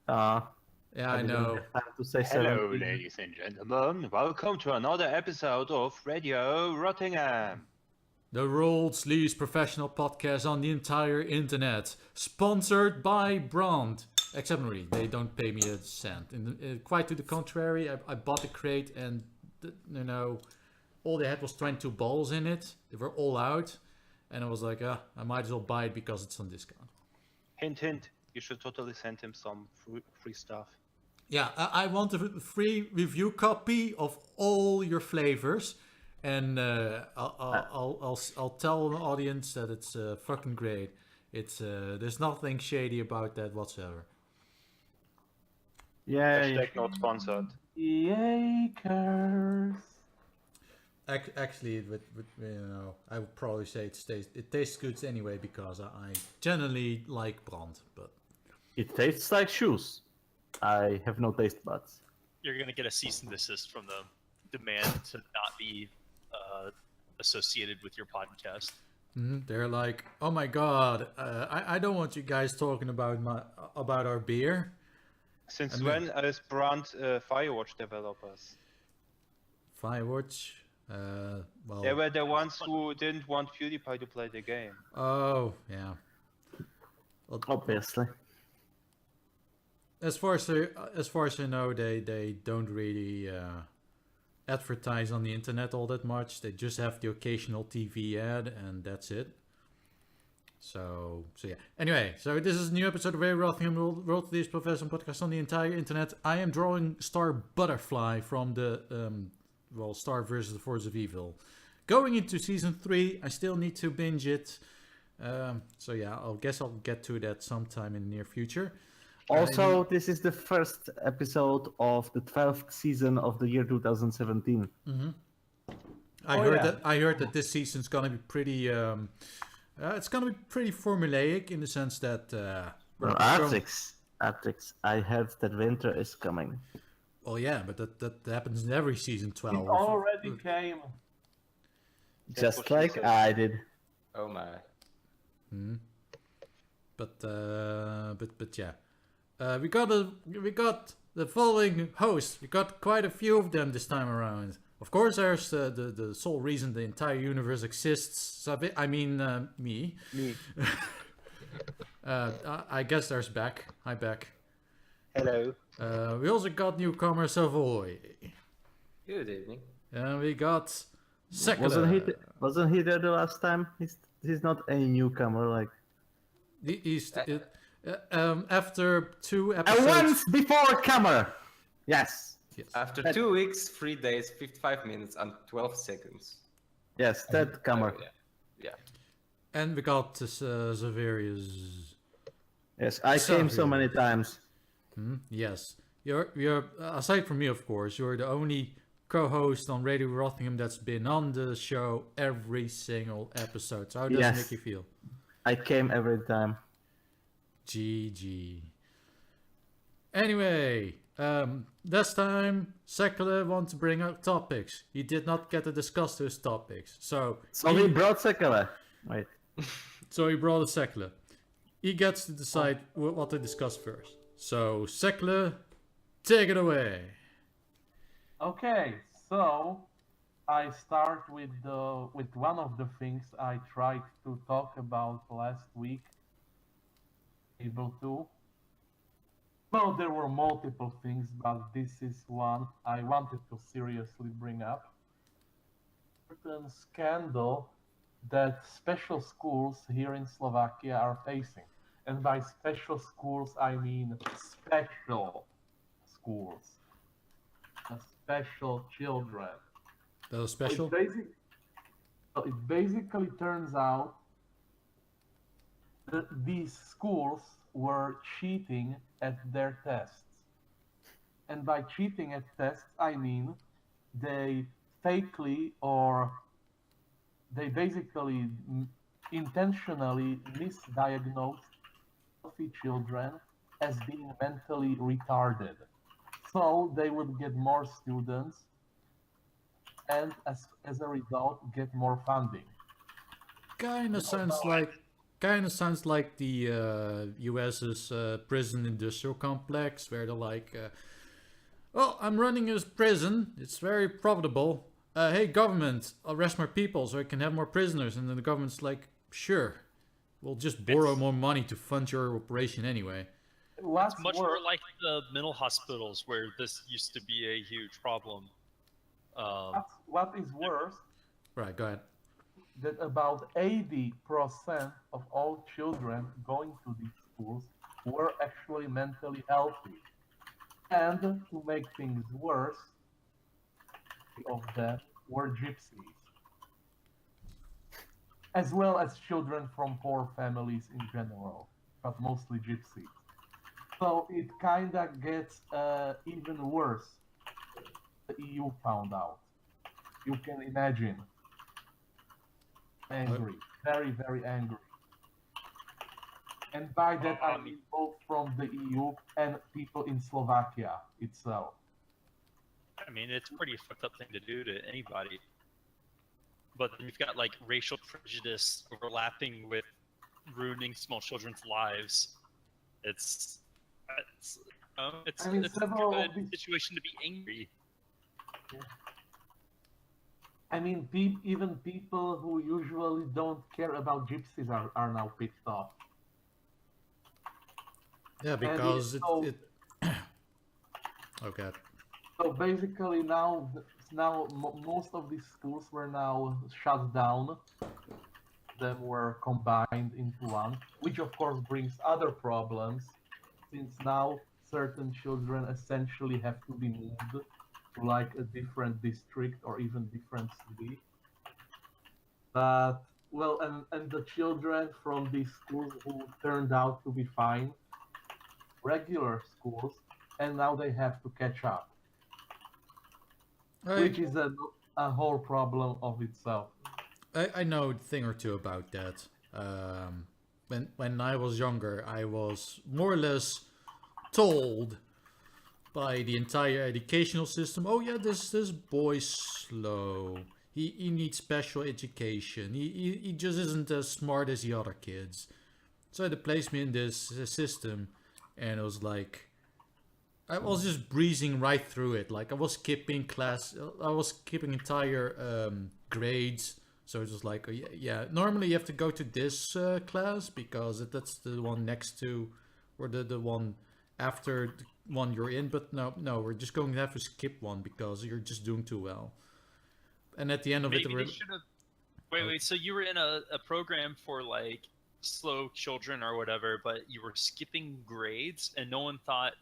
Yeah, I know. Have time to say Hello, 17. ladies and gentlemen. Welcome to another episode of Radio Rothingham. The world's least professional podcast on the entire internet. Sponsored by Brand. Except really, they don't pay me a cent. Quite to the contrary, I bought the crate and, all they had was 22 balls in it. They were all out. And I was like, I might as well buy it because it's on discount. Hint, hint. You should totally send him some free stuff. Yeah, I want a free review copy of all your flavors. And I'll tell the audience that it's fucking great. It's there's nothing shady about that whatsoever. Yay. Hashtag not sponsored. Yakers. Actually, I would probably say it tastes good anyway because I generally like Brand, but It tastes like shoes. I have no taste buds. You're gonna get a cease and desist from the demand to not be associated with your podcast. they're like, oh my god, I don't want you guys talking about our beer. Since I mean- when is Brand Firewatch developers? Firewatch. Well. They were the ones who didn't want PewDiePie to play the game. Oh yeah. Well, Obviously. as far as I know, they don't really advertise on the internet all that much. They just have the occasional TV ad, and that's it. So yeah. Anyway, so this is a new episode of Radio Rothingham, World Least Professional Podcast on the entire internet. I am drawing Star Butterfly from the Star versus the Force of Evil. Going into season 3, I still need to binge it. So yeah, I guess I'll get to that sometime in the near future. Also, this is the first episode of the 12th season of the year 2017. I heard that this season's gonna be pretty. It's gonna be pretty formulaic in the sense that. Well, Artrix, I heard that winter is coming. Well, yeah, but that happens in every season 12. It already came. Just what she like said. I did. Oh my. But yeah, we got the following hosts. We got quite a few of them this time around. Of course, there's the sole reason the entire universe exists. I mean, me. Me. I guess there's Beck. Hi, Beck. Hello. We also got newcomer Savoy. Good evening. And we got Sekele. Wasn't he there the last time? He's not a newcomer, like. After 2 A episodes. once before comer. Yes. Yes. After 2 weeks, 3 days, 55 minutes, and 12 seconds. Yes, that comer. Oh, yeah. And we got Xaverius. Yes, I came so Xaverius. many times. Yes. You're aside from me, of course, you're the only co-host on Radio Rothingham that's been on the show every single episode. So how does it Yes. make you feel? I came every time. GG. Anyway, this time Sekele wants to bring up topics. He did not get to discuss those topics. So he brought Sekele. Wait. So he brought a Sekele. He gets to decide what to discuss first. So Sekele, take it away. Okay, so I start with one of the things I tried to talk about last week. Able to. Well, there were multiple things, but this is one I wanted to seriously bring up. Certain scandal that special schools here in Slovakia are facing. And by special schools, I mean special schools. Special children. That was special. It basically turns out that these schools were cheating at their tests. And by cheating at tests, I mean they fakely or they basically intentionally misdiagnosed healthy children as being mentally retarded. So they would get more students and as a result get more funding. Kinda sounds like kind of sounds like the US's prison industrial complex, where they're like, "Oh, I'm running a prison. It's very profitable. Hey, government, arrest more people so I can have more prisoners." And then the government's like, "Sure, we'll just borrow more money to fund your operation anyway." What's It's much worse, more like the mental hospitals where this used to be a huge problem. what is worse, Right, go ahead. that about 80% of all children going to these schools were actually mentally healthy. And to make things worse, of them were gypsies, as well as children from poor families in general, but mostly gypsies. So it kind of gets even worse. The EU found out. You can imagine. Angry, very, very angry. And by that I mean both from the EU and people in Slovakia itself. I mean, it's a pretty fucked up thing to do to anybody. But then you've got like racial prejudice overlapping with ruining small children's lives. It's I mean, it's a several good of these- situation to be angry. I mean, even people who usually don't care about gypsies are now pissed off. Yeah, because it okay. So basically now most of these schools were now shut down. Them were combined into one, which of course brings other problems, since now certain children essentially have to be moved to like a different district or even different city. But well, and the children from these schools who turned out to be fine, regular schools, and now they have to catch up, which is a whole problem of itself. I know a thing or two about that. When I was younger, I was more or less told by the entire educational system, "Oh yeah, this boy's slow. He needs special education. He just isn't as smart as the other kids." So they placed me in this system, and it was like I was just breezing right through it. Like I was skipping class, I was skipping entire grades. So it's just like, yeah, normally you have to go to this class because that's the one next to, or the one after the one you're in. But no, we're just going to have to skip one because you're just doing too well. And at the end of Maybe it, they should have. Wait. So you were in a program for like slow children or whatever, but you were skipping grades, and no one thought,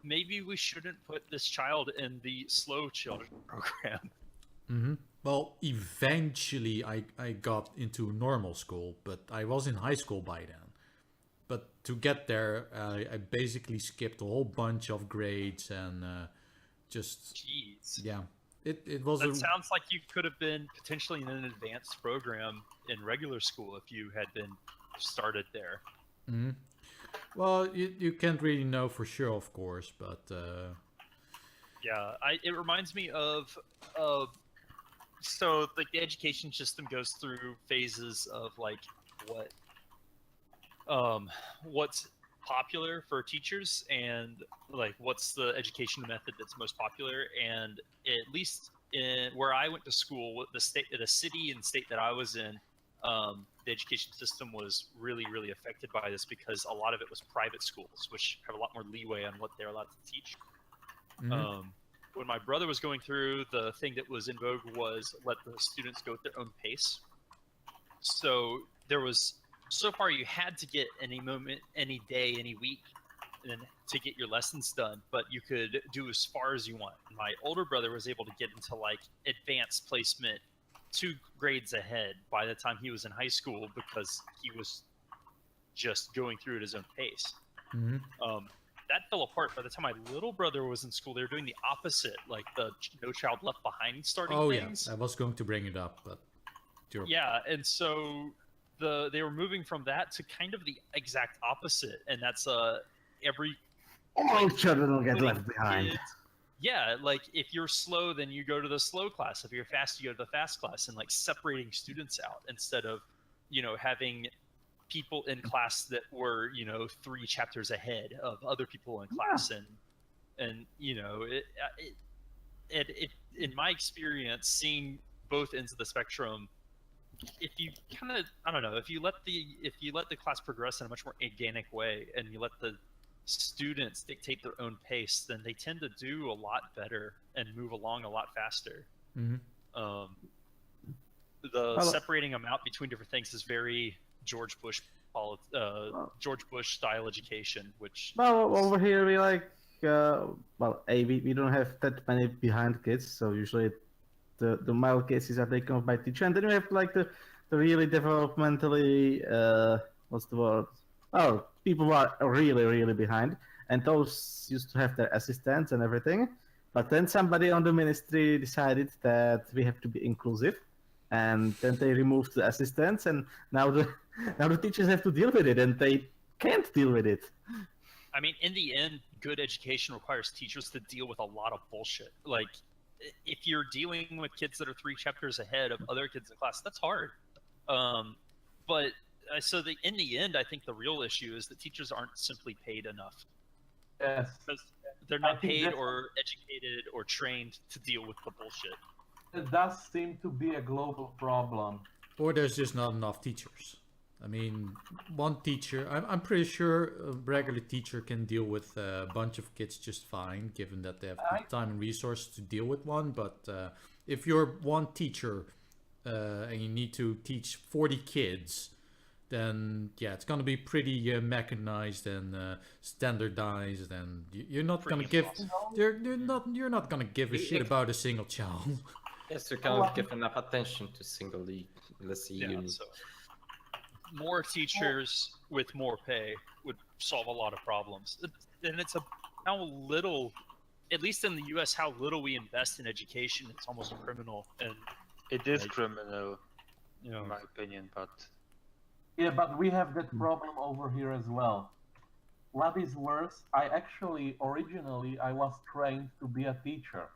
maybe we shouldn't put this child in the slow children program. Mm-hmm. Well, eventually I got into normal school, but I was in high school by then. But to get there, I basically skipped a whole bunch of grades and just, Jeez. yeah. It was That sounds like you could have been potentially in an advanced program in regular school if you had been started there. Mm-hmm. Well, you can't really know for sure, of course, but Yeah, it reminds me of so like the education system goes through phases of like what's popular for teachers and like what's the education method that's most popular, and at least in where I went to school, the city and state that I was in, the education system was really affected by this because a lot of it was private schools, which have a lot more leeway on what they're allowed to teach. mm-hmm. When my brother was going through, the thing that was in vogue was let the students go at their own pace. So there was, so far you had to get any moment, any day, any week, and to get your lessons done, but you could do as far as you want. My older brother was able to get into like advanced placement 2 grades ahead by the time he was in high school because he was just going through at his own pace. Mm-hmm. That fell apart by the time my little brother was in school. They were doing the opposite, like the No Child Left Behind starting things. Yeah, I was going to bring it up, but sure. Yeah, and so they were moving from that to kind of the exact opposite, and that's every All children will get left behind. kids, yeah, like if you're slow, then you go to the slow class. If you're fast, you go to the fast class, and like separating students out instead of having people in class that were 3 chapters ahead of other people in class, and it in my experience, seeing both ends of the spectrum, if you kind of, I don't know, if you let the class progress in a much more organic way, and you let the students dictate their own pace, then they tend to do a lot better and move along a lot faster. Mm-hmm. Separating them out between different things is very George Bush style education, which over here we like we don't have that many behind kids, so usually the mild cases are taken off by teacher, and then we have like the really developmentally what's the word? Oh, people who are really behind, and those used to have their assistants and everything. But then somebody on the ministry decided that we have to be inclusive, and then they removed the assistants, and now the teachers have to deal with it, and they can't deal with it. I mean, in the end, good education requires teachers to deal with a lot of bullshit. Like, if you're dealing with kids that are 3 chapters ahead of other kids in class, that's hard. But in the end, I think the real issue is that teachers aren't simply paid enough. Yes. Because they're not paid or educated or trained to deal with the bullshit. It does seem to be a global problem. Or there's just not enough teachers. I mean, one teacher, I'm pretty sure a regular teacher can deal with a bunch of kids just fine, given that they have the time and resources to deal with one. But if you're one teacher and you need to teach 40 kids, then yeah, it's going to be pretty mechanized and standardized, and you're not going to give you're not going to give a shit about a single child. Yes, you cannot give enough attention to single unit. So more teachers with more pay would solve a lot of problems. And it's how little, at least in the US, how little we invest in education. It's almost criminal. And it is criminal, in my opinion, but... Yeah, but we have that problem over here as well. What is worse, originally I was trained to be a teacher.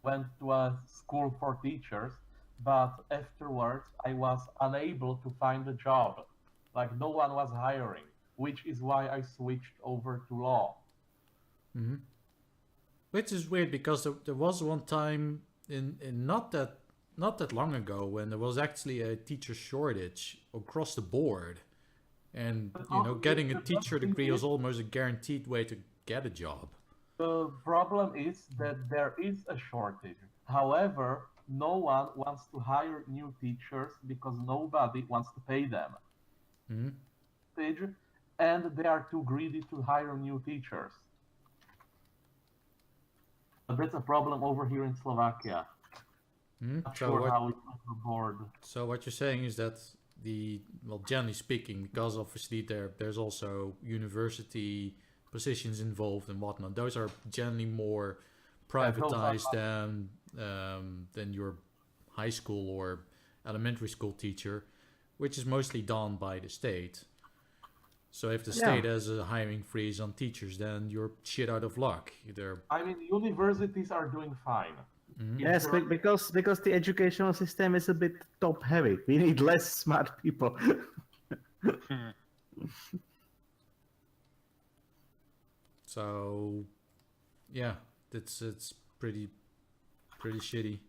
Went to a school for teachers, but afterwards I was unable to find a job. Like, no one was hiring, which is why I switched over to law. Mm-hmm. Which is weird, because there was one time in not that long ago when there was actually a teacher shortage across the board, and getting a teacher degree was almost a guaranteed way to get a job. The problem is that there is a shortage. However, no one wants to hire new teachers because nobody wants to pay them. Mm-hmm. And they are too greedy to hire new teachers. But that's a problem over here in Slovakia. Not sure how it's on board. So what you're saying is that generally speaking, because obviously there's also university positions involved and whatnot, those are generally more privatized than your high school or elementary school teacher, which is mostly done by the state. So if the state has a hiring freeze on teachers, then you're shit out of luck. I mean, universities are doing fine. Mm-hmm. Yes, because the educational system is a bit top heavy. We need less smart people. So yeah, it's pretty shitty.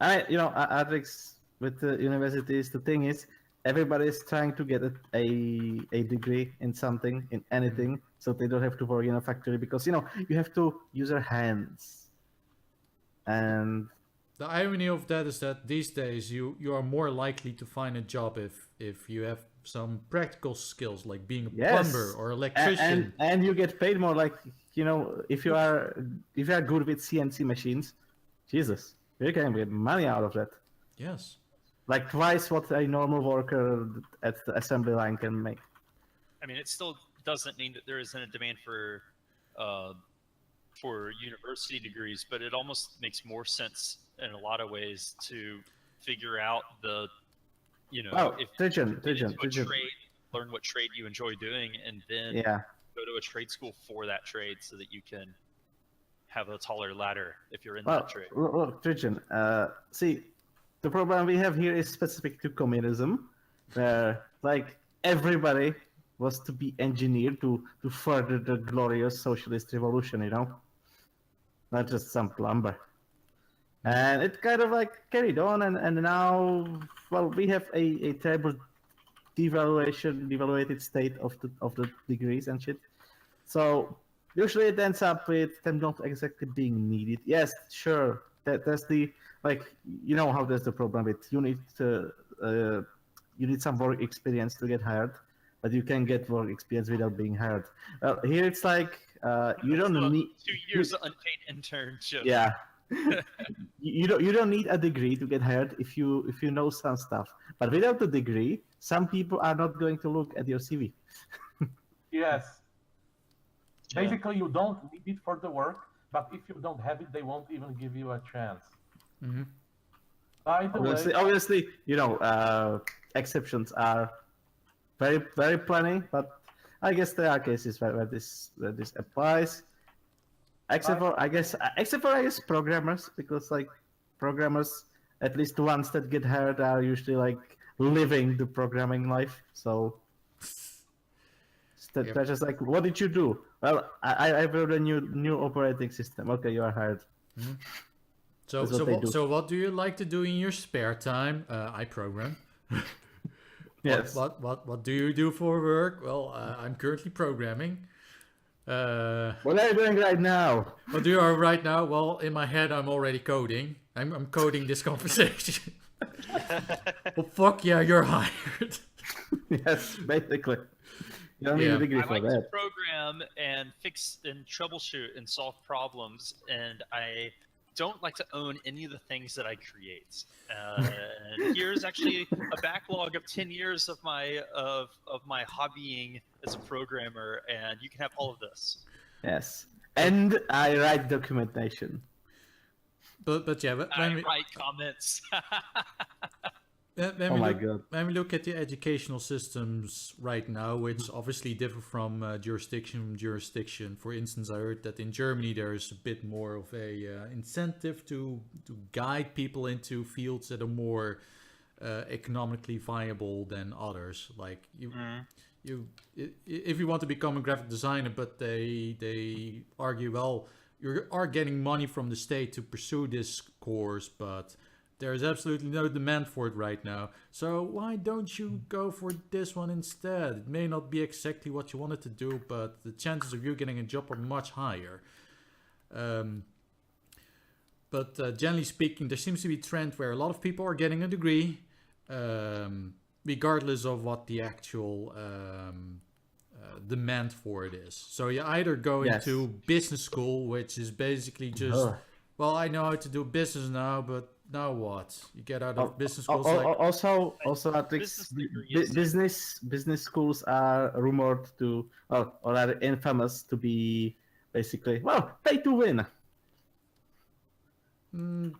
Artrix with the universities, the thing is, everybody is trying to get a degree in something, in anything, so they don't have to work in a factory, because you have to use your hands. And the irony of that is that these days you are more likely to find a job if you have some practical skills, like being a plumber or electrician, and you get paid more. Like, if you are good with CNC machines, Jesus, you can get money out of that. Yes, like twice what a normal worker at the assembly line can make. I mean, it still doesn't mean that there isn't a demand for university degrees, but it almost makes more sense in a lot of ways to figure out if Tridgeon. Trade, learn what trade you enjoy doing, and then go to a trade school for that trade so that you can have a taller ladder if you're in that trade. Look, Tridgeon, see, the problem we have here is specific to communism, where like everybody was to be engineered to further the glorious socialist revolution, not just some plumber. And it kind of like carried on, and now, well, we have a terrible devaluated state of the degrees and shit. So usually it ends up with them not exactly being needed. Yes, sure, that's the like how there's the problem with you need some work experience to get hired, but you can get work experience without being hired. Well, here it's like you don't need 2 years of unpaid internship. Yeah. you don't need a degree to get hired if you know some stuff. But without the degree, some people are not going to look at your CV. Yes. Yeah. Basically, you don't need it for the work, but if you don't have it, they won't even give you a chance. Mm-hmm. By the way, Obviously, exceptions are very, very plenty, but I guess there are cases where this applies. Except for I guess programmers, because like programmers, at least the ones that get hired are usually like living the programming life. So Yep. they're just like, what did you do? Well, I wrote a new operating system. Okay, you are hired. Mm-hmm. That's what they do. So what do you like to do in your spare time? I program. Yes. What do you do for work? Well, I'm currently programming. What are you doing right now? What do you do right now? Well, in my head, I'm already coding. I'm coding this conversation. Well, fuck yeah, you're hired. Yes, basically. You don't need Yeah. a degree I for like to that. program and fix and troubleshoot and solve problems, and I don't like to own any of the things that I create. And here's actually a backlog of 10 years of my hobbying as a programmer, and you can have all of this. Yes. And I write documentation. But yeah, I write comments. Oh my god. when we look at the educational systems right now, which obviously differ from jurisdiction to jurisdiction. For instance, I heard that in Germany there's a bit more of a incentive to guide people into fields that are more economically viable than others. Like if you want to become a graphic designer, but they argue, well, you are getting money from the state to pursue this course, but there's absolutely no demand for it right now. So why don't you go for this one instead? It may not be exactly what you wanted to do, but the chances of you getting a job are much higher. But generally speaking, there seems to be a trend where a lot of people are getting a degree, regardless of what the actual demand for it is. So you either go into business school, which is basically just, well, I know how to do business now, but now what? You get out of business schools Also, Artrix, business schools are rumored to, or are infamous to be basically, pay to win.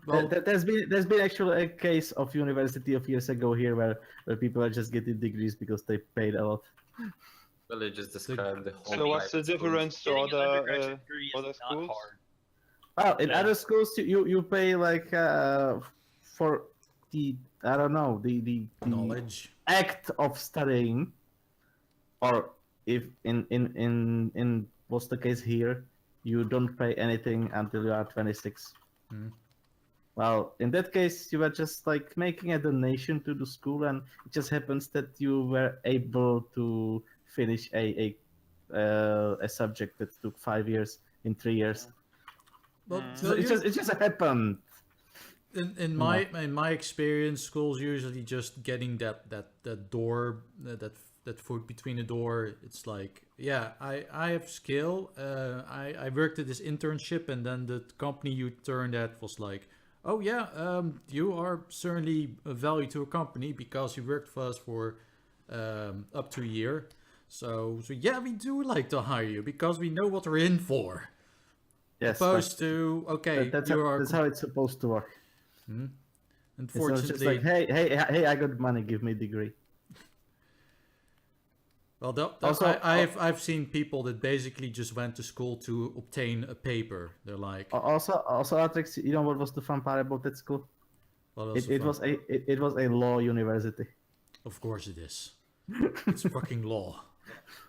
well, There's been actually a case of university of years ago here where people are just getting degrees because they paid a lot. Well, they just described the whole. So what's the private schools. difference to Getting an other undergraduate degree is other not schools? hard. Well, in other schools, you pay like for the the knowledge. act of studying, or if in what's the case here, you don't pay anything until you are 26. Well, in that case, you were just like making a donation to the school, and it just happens that you were able to finish a subject that took 5 years in 3 years. But So it just happened. in my experience, schools usually just getting that door, that foot between the door. It's like, yeah, I have skill. I worked at this internship, and then the company you turned at was like, oh yeah, you are certainly a value to a company because you worked for us for up to a year. So yeah, we do like to hire you because we know what we're in for. Yes, Opposed to, okay, that's how it's supposed to work. It's not just Unfortunately, like, hey, I got money, give me a degree. well, Also- I've seen people that basically just went to school to obtain a paper. They're like, Also, Artrix, you know what was the fun part about that school? What else It was a law university. Of course it is. It's fucking law.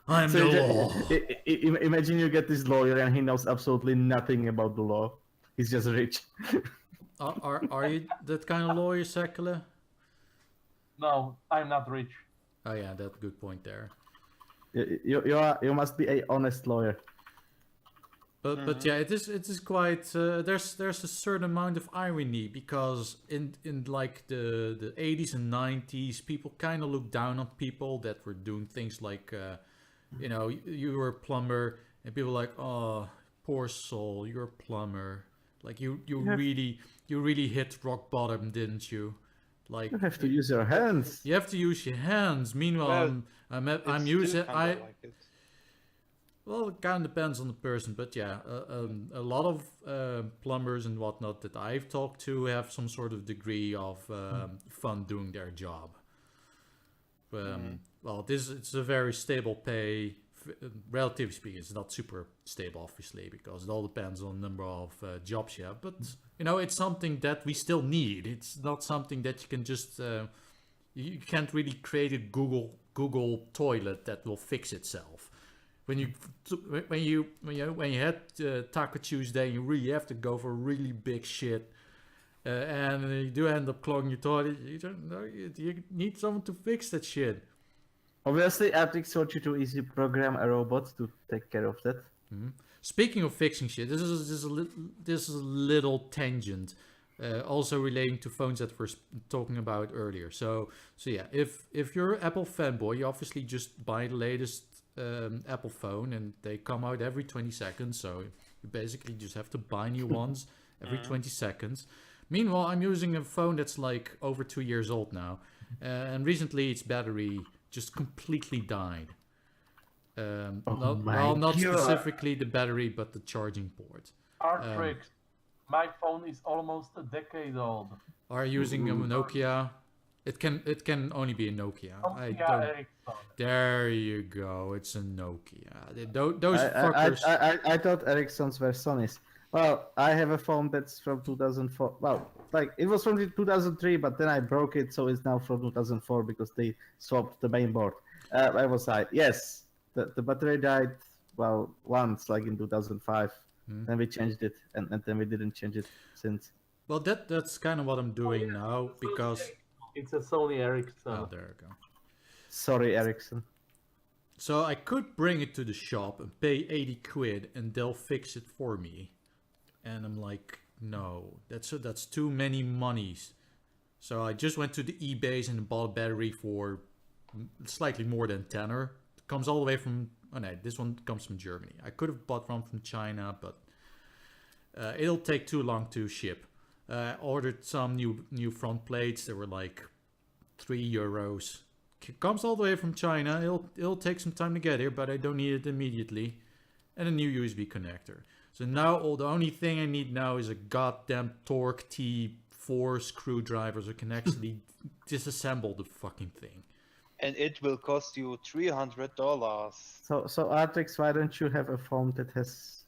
I'm So the law. imagine you get this lawyer and he knows absolutely nothing about the law. He's just rich. Are you that kind of lawyer, Sekele? No, I'm not rich. Oh yeah, that's a good point there. You must be a honest lawyer. But yeah, it is quite. There's a certain amount of irony because in like the 80s and 90s, people kind of looked down on people that were doing things like, you were a plumber and people were like, oh, poor soul, you're a plumber. Like you really hit rock bottom, didn't you? Like You have to use your hands. you have to use your hands. Meanwhile, Well, I'm using Well, it kind of depends on the person, but yeah, a lot of plumbers and whatnot that I've talked to have some sort of degree of fun doing their job. Well, it's a very stable pay. Relatively speaking, it's not super stable, obviously, because it all depends on the number of jobs you have. But it's something that we still need. It's not something that you can just you can't really create a Google toilet that will fix itself. When you had Taco Tuesday, you really have to go for really big shit, and you do end up clogging your toilet. You don't know. You need someone to fix that shit. Obviously, Artrix taught you to easily program a robot to take care of that. Speaking of fixing shit, this is a little tangent, also relating to phones that we're talking about earlier. So yeah, if you're an Apple fanboy, you obviously just buy the latest Apple phone, and they come out every 20 seconds. So you basically just have to buy new ones every 20 seconds. Meanwhile, I'm using a phone that's like over 2 years old now, and recently its battery just completely died. Not specifically the battery, but the charging port. Artrix, my phone is almost a decade old. Are you using a Nokia? It can only be a Nokia. Ericsson. There you go. It's a Nokia. Those fuckers. I thought Ericssons were Sony's. Well, I have a phone that's from 2004. Well, like it was from 2003, but then I broke it, so it's now from 2004 because they swapped the main board. Where was I? Yes, the battery died. Well, once, like in 2005. Then we changed it, and then we didn't change it since. Well, that's kind of what I'm doing now because. It's a Sony Ericsson. Oh, there you go. Sorry, Ericsson. So I could bring it to the shop and pay 80 quid and they'll fix it for me. And I'm like, no, that's too many monies. So I just went to the eBays and bought a battery for slightly more than tenner. It comes all the way from, this one comes from Germany. I could have bought one from China, but it'll take too long to ship. Ordered some new front plates. They were like €3. Comes all the way from China. It'll take some time to get here, but I don't need it immediately. And a new USB connector. So now the only thing I need now is a goddamn Torque T4 screwdriver so I can actually disassemble the fucking thing. And it will cost you $300. So Artrix, why don't you have a phone that has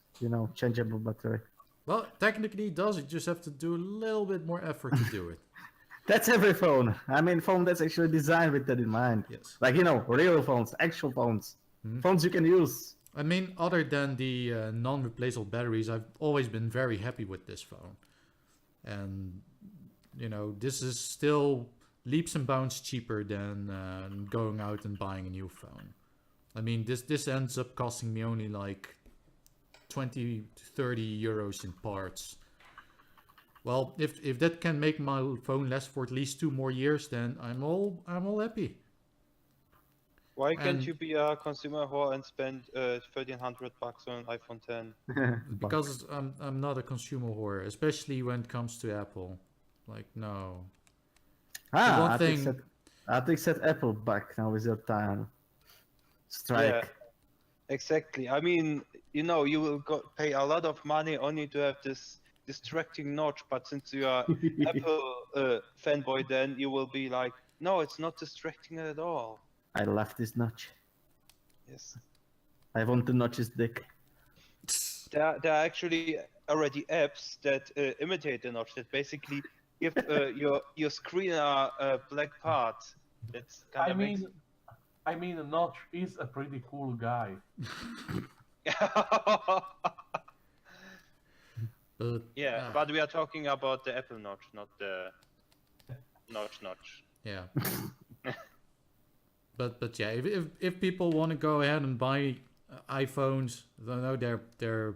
changeable battery? Well, technically it does. You just have to do a little bit more effort to do it. That's every phone. I mean, phone that's actually designed with that in mind. Yes. Like, real phones, actual phones. Phones you can use. I mean, other than the non-replaceable batteries, I've always been very happy with this phone. And, this is still leaps and bounds cheaper than going out and buying a new phone. I mean, this ends up costing me only like 20 to 30 euros in parts. Well, if that can make my phone last for at least 2 more years, then I'm all happy. Why can't you be a consumer whore and spend $1,300 on an iPhone 10? Because I'm not a consumer whore, especially when it comes to Apple. Like, no. I think set Apple back now with your time. Strike. Yeah, exactly. I mean, you will pay a lot of money only to have this distracting notch, but since you are Apple fanboy, then you will be like, no, it's not distracting at all. I love this notch. Yes. I want the notch's dick. There are actually already apps that imitate the notch, that basically if your screen are black parts, that's kind of I mean, Notch is a pretty cool guy. But, Yeah, but we are talking about the Apple Notch, not the Notch. yeah. but yeah, if people want to go ahead and buy iPhones, I know they're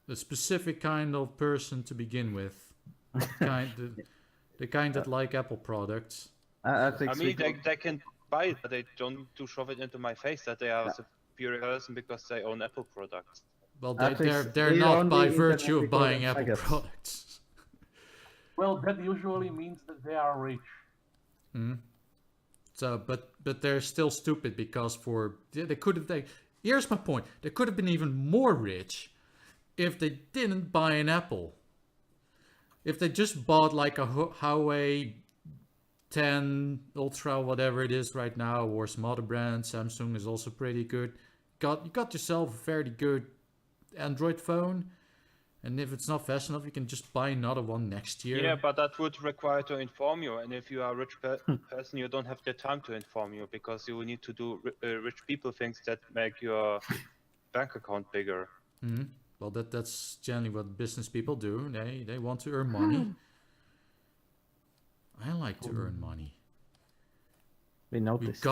a specific kind of person to begin with, the kind that like Apple products. I think I mean, they can buy it, but they don't need to shove it into my face that they are a superior person because they own Apple products. Well, Artrix, they're we not on by the virtue of internet buying because of Apple faggots. products. Well, that usually means that they are rich. Hmm. So, but they're still stupid because they could have. Here's my point: they could have been even more rich if they didn't buy an Apple. If they just bought like a Huawei 10 Ultra, whatever it is right now, or some other brand. Samsung is also pretty good. You got yourself a fairly good Android phone, and if it's not fast enough, you can just buy another one next year. Yeah, but that would require to inform you, and if you are a rich person, you don't have the time to inform you because you need to do rich people things that make your bank account bigger. Hmm. Well, that's generally what business people do. They want to earn money. I like to earn money. we noticed.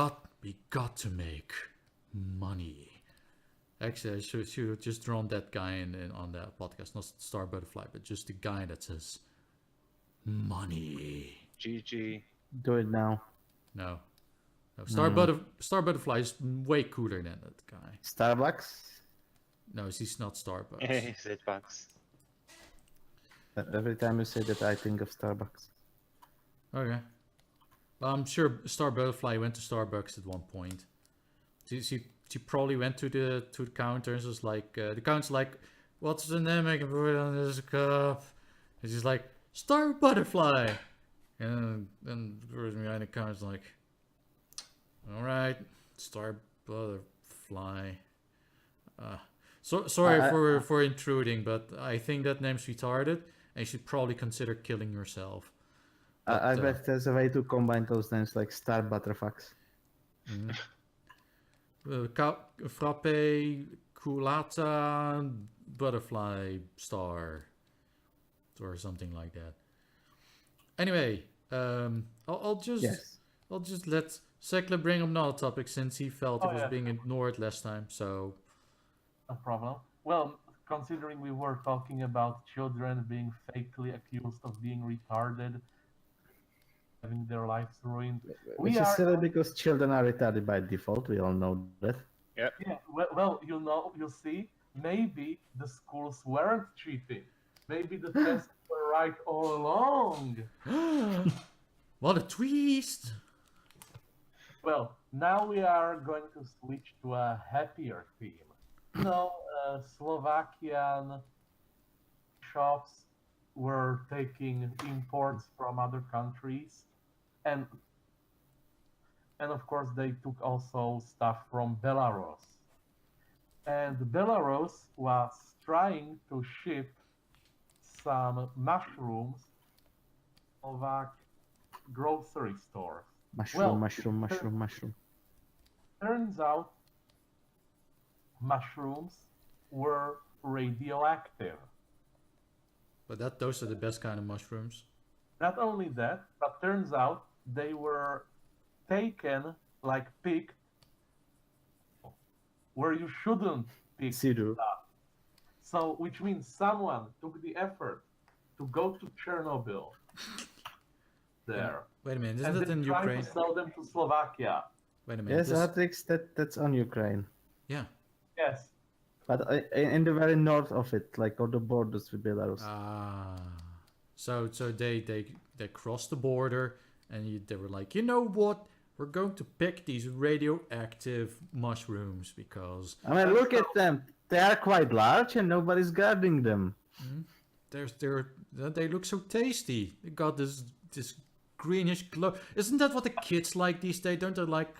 We got to make money. Actually, I should have just drawn that guy on that podcast, not Star Butterfly, but just the guy that says money. GG. Do it now. No. Star Butterfly is way cooler than that guy. Starbucks. No, he's not Starbucks. Is it bugs? Every time you say that, I think of Starbucks. Okay. Well, I'm sure Star Butterfly went to Starbucks at one point. She probably went to the counter and was like, the counter's like, what's the name I can put on this cup? And she's like, Star Butterfly. And then the person behind the counter's like, all right, Star Butterfly. Sorry for intruding, but I think that name's retarded, and you should probably consider killing yourself. I bet there's a way to combine those names like Star Butterfucks. Frappe, Culata, Butterfly, Star, or something like that. Anyway, I'll just let Sekele bring up another topic since he felt it was being ignored last time. So, no problem. Well, considering we were talking about children being fakely accused of being retarded, having their lives ruined, Which is silly because children are retarded by default. We all know that. Yeah. Yeah, well, you see, maybe the schools weren't cheating. Maybe the tests were right all along. What a twist! Well, now we are going to switch to a happier theme. Slovakian shops were taking imports from other countries, and of course they took also stuff from Belarus. And Belarus was trying to ship some mushrooms to Slovak grocery stores. Mushroom. Turns out mushrooms were radioactive. But those are the best kind of mushrooms. Not only that, but turns out they were taken, like picked, where you shouldn't pick Sidu. stuff. So, which means someone took the effort to go to Chernobyl there. Wait a minute, And isn't that then in try Ukraine? to sell them to Slovakia. Wait a minute. Yes, Artrix, that's on Ukraine. Yeah. Yes. But in the very north of it, like on the borders with Belarus. So they crossed the border and they were like, you know what? We're going to pick these radioactive mushrooms because I mean, look at them. They are quite large and nobody's guarding them. they look so tasty. They got this greenish glow. Isn't that what the kids like these days? Don't they like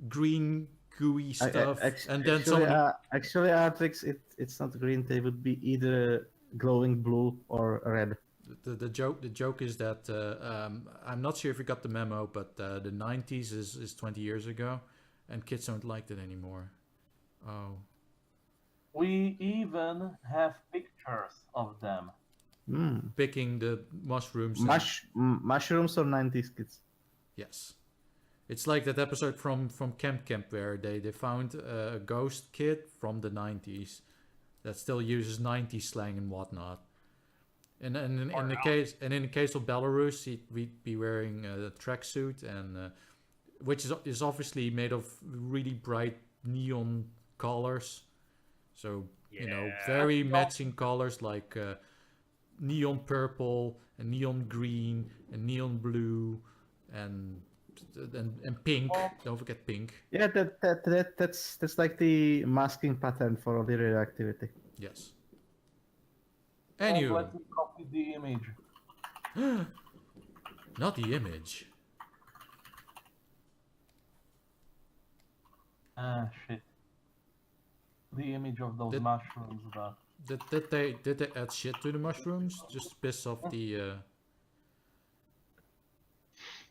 green gooey stuff? Actually, Artrix, it's not green. They would be either glowing blue or red. the joke is that I'm not sure if you got the memo, but the 90s is 20 years ago, and kids don't like it anymore. Oh. We even have pictures of them. Picking the mushrooms. Mushrooms or 90s kids? Yes. It's like that episode from Camp where they found a ghost kid from the 90s that still uses 90s slang and whatnot. And in the case of Belarus, we'd be wearing a tracksuit, and which is obviously made of really bright neon colors. So very matching colors like neon purple and neon green and neon blue and pink. Don't forget pink. Yeah, that's like the masking pattern for all the radioactivity. Yes. And Anyway. let me copy the image. Not the image. Ah, shit. The image of those mushrooms, but... Did they add shit to the mushrooms? Just piss off the...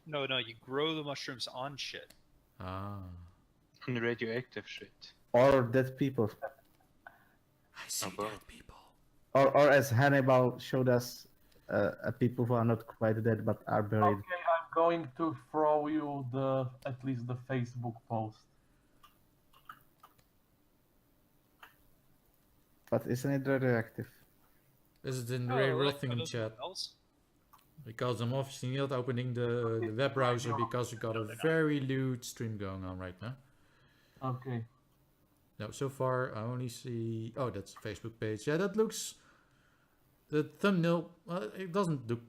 No, you grow the mushrooms on shit. Ah. On radioactive shit. Or dead people. I see dead people. Or as Hannibal showed us, people who are not quite dead but are buried. Okay, I'm going to throw you at least the Facebook post. But isn't it radioactive? Is it in the Radio Rothingham chat? Because I'm obviously not opening the web browser because we got a very lewd stream going on right now. Okay. No, so far I only see... Oh, that's a Facebook page. Yeah, that looks... The thumbnail... Well, it doesn't look...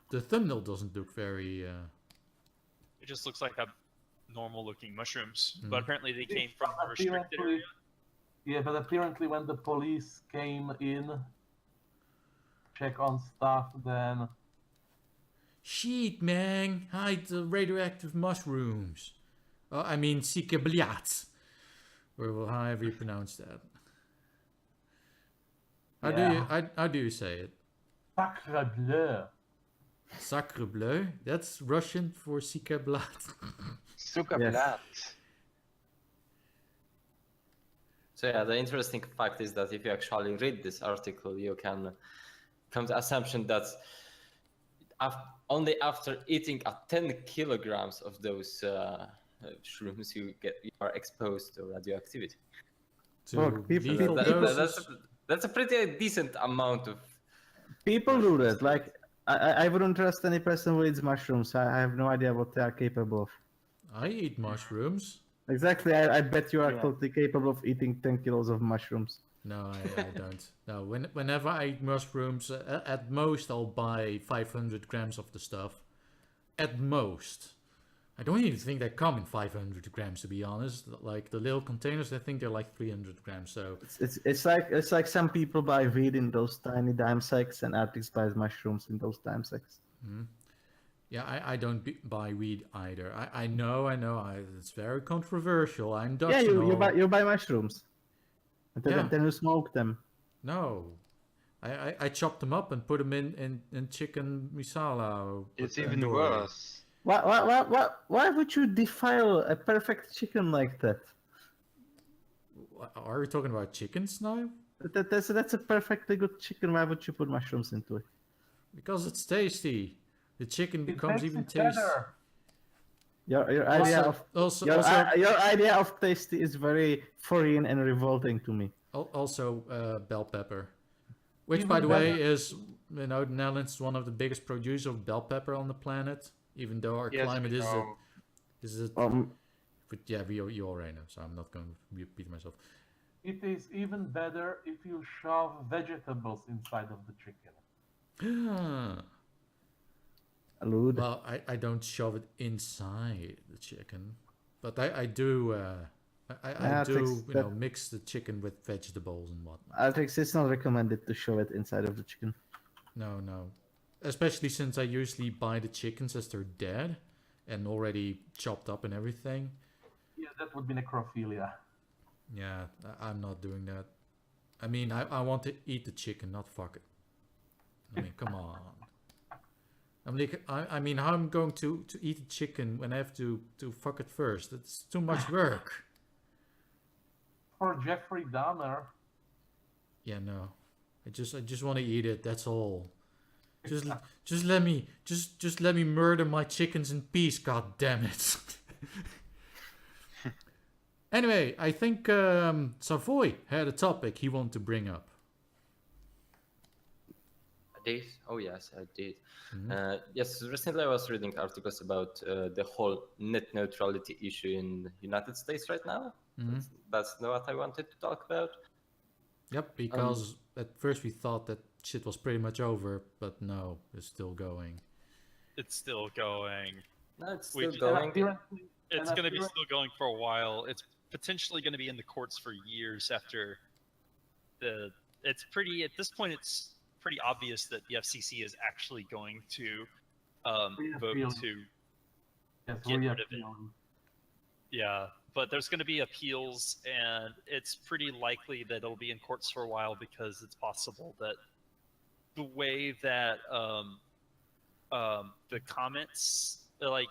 The thumbnail doesn't look very... It just looks like a normal-looking mushrooms, but apparently they came from a restricted area. Yeah, but apparently when the police came in, check on stuff, then... Shit, man! Hide the radioactive mushrooms. Oh, I mean, Sekele. Or however you pronounce that. How do you say it? Sacre bleu. Sacre bleu? That's Russian for Sekele. Superblat. So yeah, the interesting fact is that if you actually read this article, you can come to the assumption that only after eating 10 kilograms of those shrooms you are exposed to radioactivity. That's a pretty decent amount of. People do that. Like I wouldn't trust any person who eats mushrooms. I have no idea what they are capable of. I eat mushrooms. Exactly. I bet you are totally capable of eating 10 kilos of mushrooms. No, I don't. No, whenever I eat mushrooms, at most I'll buy 500 grams of the stuff. At most. I don't even think they come in 500 grams, to be honest. Like the little containers, I think they're like 300 grams. So it's like some people buy weed in those tiny dime sacks, and Artrix buys mushrooms in those dime sacks. Mm-hmm. Yeah, I don't buy weed either. I know. It's very controversial. I'm Dutch. Yeah, you buy mushrooms. And then you smoke them. No. I chop them up and put them in chicken masala. It's even worse. Why would you defile a perfect chicken like that? Are we talking about chickens now? That's a perfectly good chicken. Why would you put mushrooms into it? Because it's tasty. The chicken becomes even tastier. Your idea of tasty is very foreign and revolting to me. Also, bell pepper, which by the way is, the Netherlands is one of the biggest producers of bell pepper on the planet. Even though our climate but yeah, you already know, so I'm not going to repeat myself. It is even better if you shove vegetables inside of the chicken. Well, I don't shove it inside the chicken, but I do. I do, mix the chicken with vegetables and whatnot. Artrix, it's not recommended to shove it inside of the chicken. No. Especially since I usually buy the chickens as they're dead and already chopped up and everything. Yeah, that would be necrophilia. Yeah, I'm not doing that. I mean, I want to eat the chicken, not fuck it. I mean, come on. I mean, how I'm going to eat a chicken when I have to fuck it first? It's too much work. For Jeffrey Dahmer. Yeah, no. I just want to eat it. That's all. Just let me murder my chickens in peace. God damn it. Anyway, I think Savoy had a topic he wanted to bring up. I did? Oh yes, I did. Yes, recently I was reading articles about the whole net neutrality issue in the United States right now. That's not what I wanted to talk about. Yep, because at first we thought that shit was pretty much over, but no, it's still going. It's still going. No, it's still going. It's going to be still going for a while. It's potentially going to be in the courts for years after the. It's pretty at this point. It's pretty obvious that the FCC is actually going to vote to get rid of it. Yeah, but there's going to be appeals, and it's pretty likely that it'll be in courts for a while because it's possible that the way that the comments, like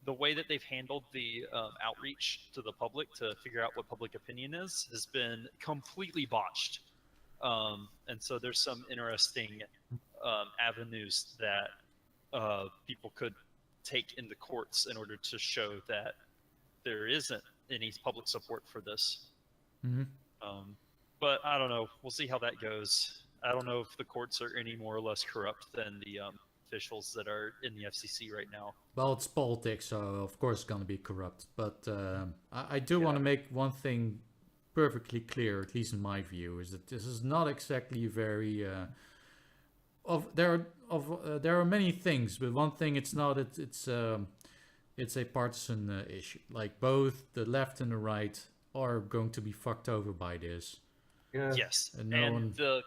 the way that they've handled the outreach to the public to figure out what public opinion is, has been completely botched. And so there's some interesting avenues that people could take in the courts in order to show that there isn't any public support for this. But I don't know. We'll see how that goes. I don't know if the courts are any more or less corrupt than the officials that are in the FCC right now. Well, it's politics, so of course it's going to be corrupt. But I do want to make one thing perfectly clear, at least in my view, is that this is not exactly very... there are many things, but one thing it's not. It's a partisan issue. Like both the left and the right are going to be fucked over by this. Yes. And the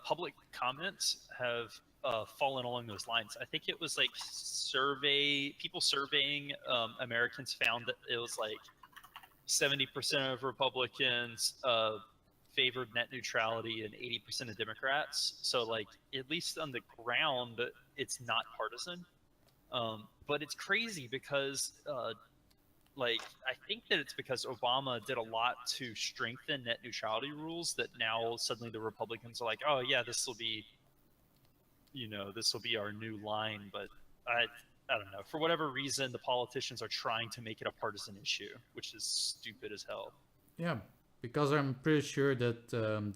public comments have fallen along those lines. I think it was like people surveying Americans found that it was like 70% of Republicans favored net neutrality and 80% of Democrats. So like at least on the ground, it's not partisan. But it's crazy because like I think that it's because Obama did a lot to strengthen net neutrality rules that now suddenly the Republicans are like, oh yeah, this will be our new line. But I don't know. For whatever reason, the politicians are trying to make it a partisan issue, which is stupid as hell. Yeah, because I'm pretty sure that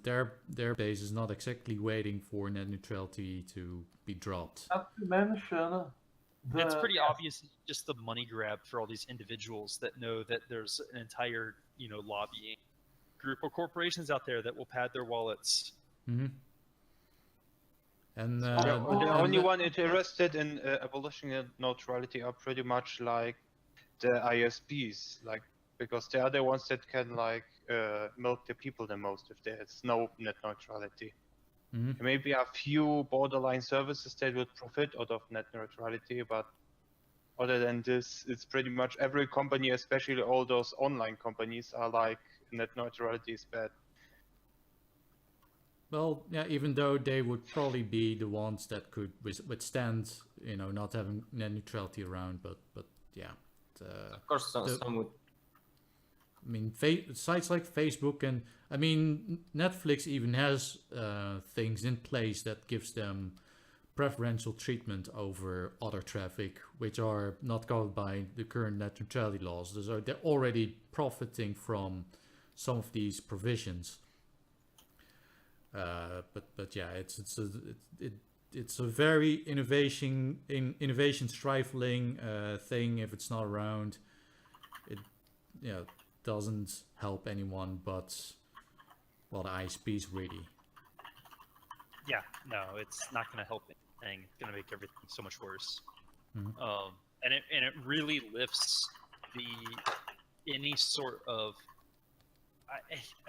their base is not exactly waiting for net neutrality to be dropped. Not to mention, it's pretty obvious, just the money grab for all these individuals that know that there's an entire, lobbying group of corporations out there that will pad their wallets. And the only one interested in abolishing net neutrality are pretty much like the ISPs, like because they are the ones that can milk the people the most if there's no net neutrality. Maybe a few borderline services that would profit out of net neutrality, but other than this, it's pretty much every company, especially all those online companies, are like net neutrality is bad. Well, yeah, even though they would probably be the ones that could withstand, not having net neutrality around, but yeah. Of course, some would. I mean, sites like Facebook and Netflix even has things in place that gives them preferential treatment over other traffic, which are not covered by the current net neutrality laws. So they're already profiting from some of these provisions. But yeah, it's a very innovation stifling thing. If it's not around, it doesn't help anyone but the ISPs really. Yeah, no, it's not going to help anything. It's going to make everything so much worse. And it really lifts any sort of.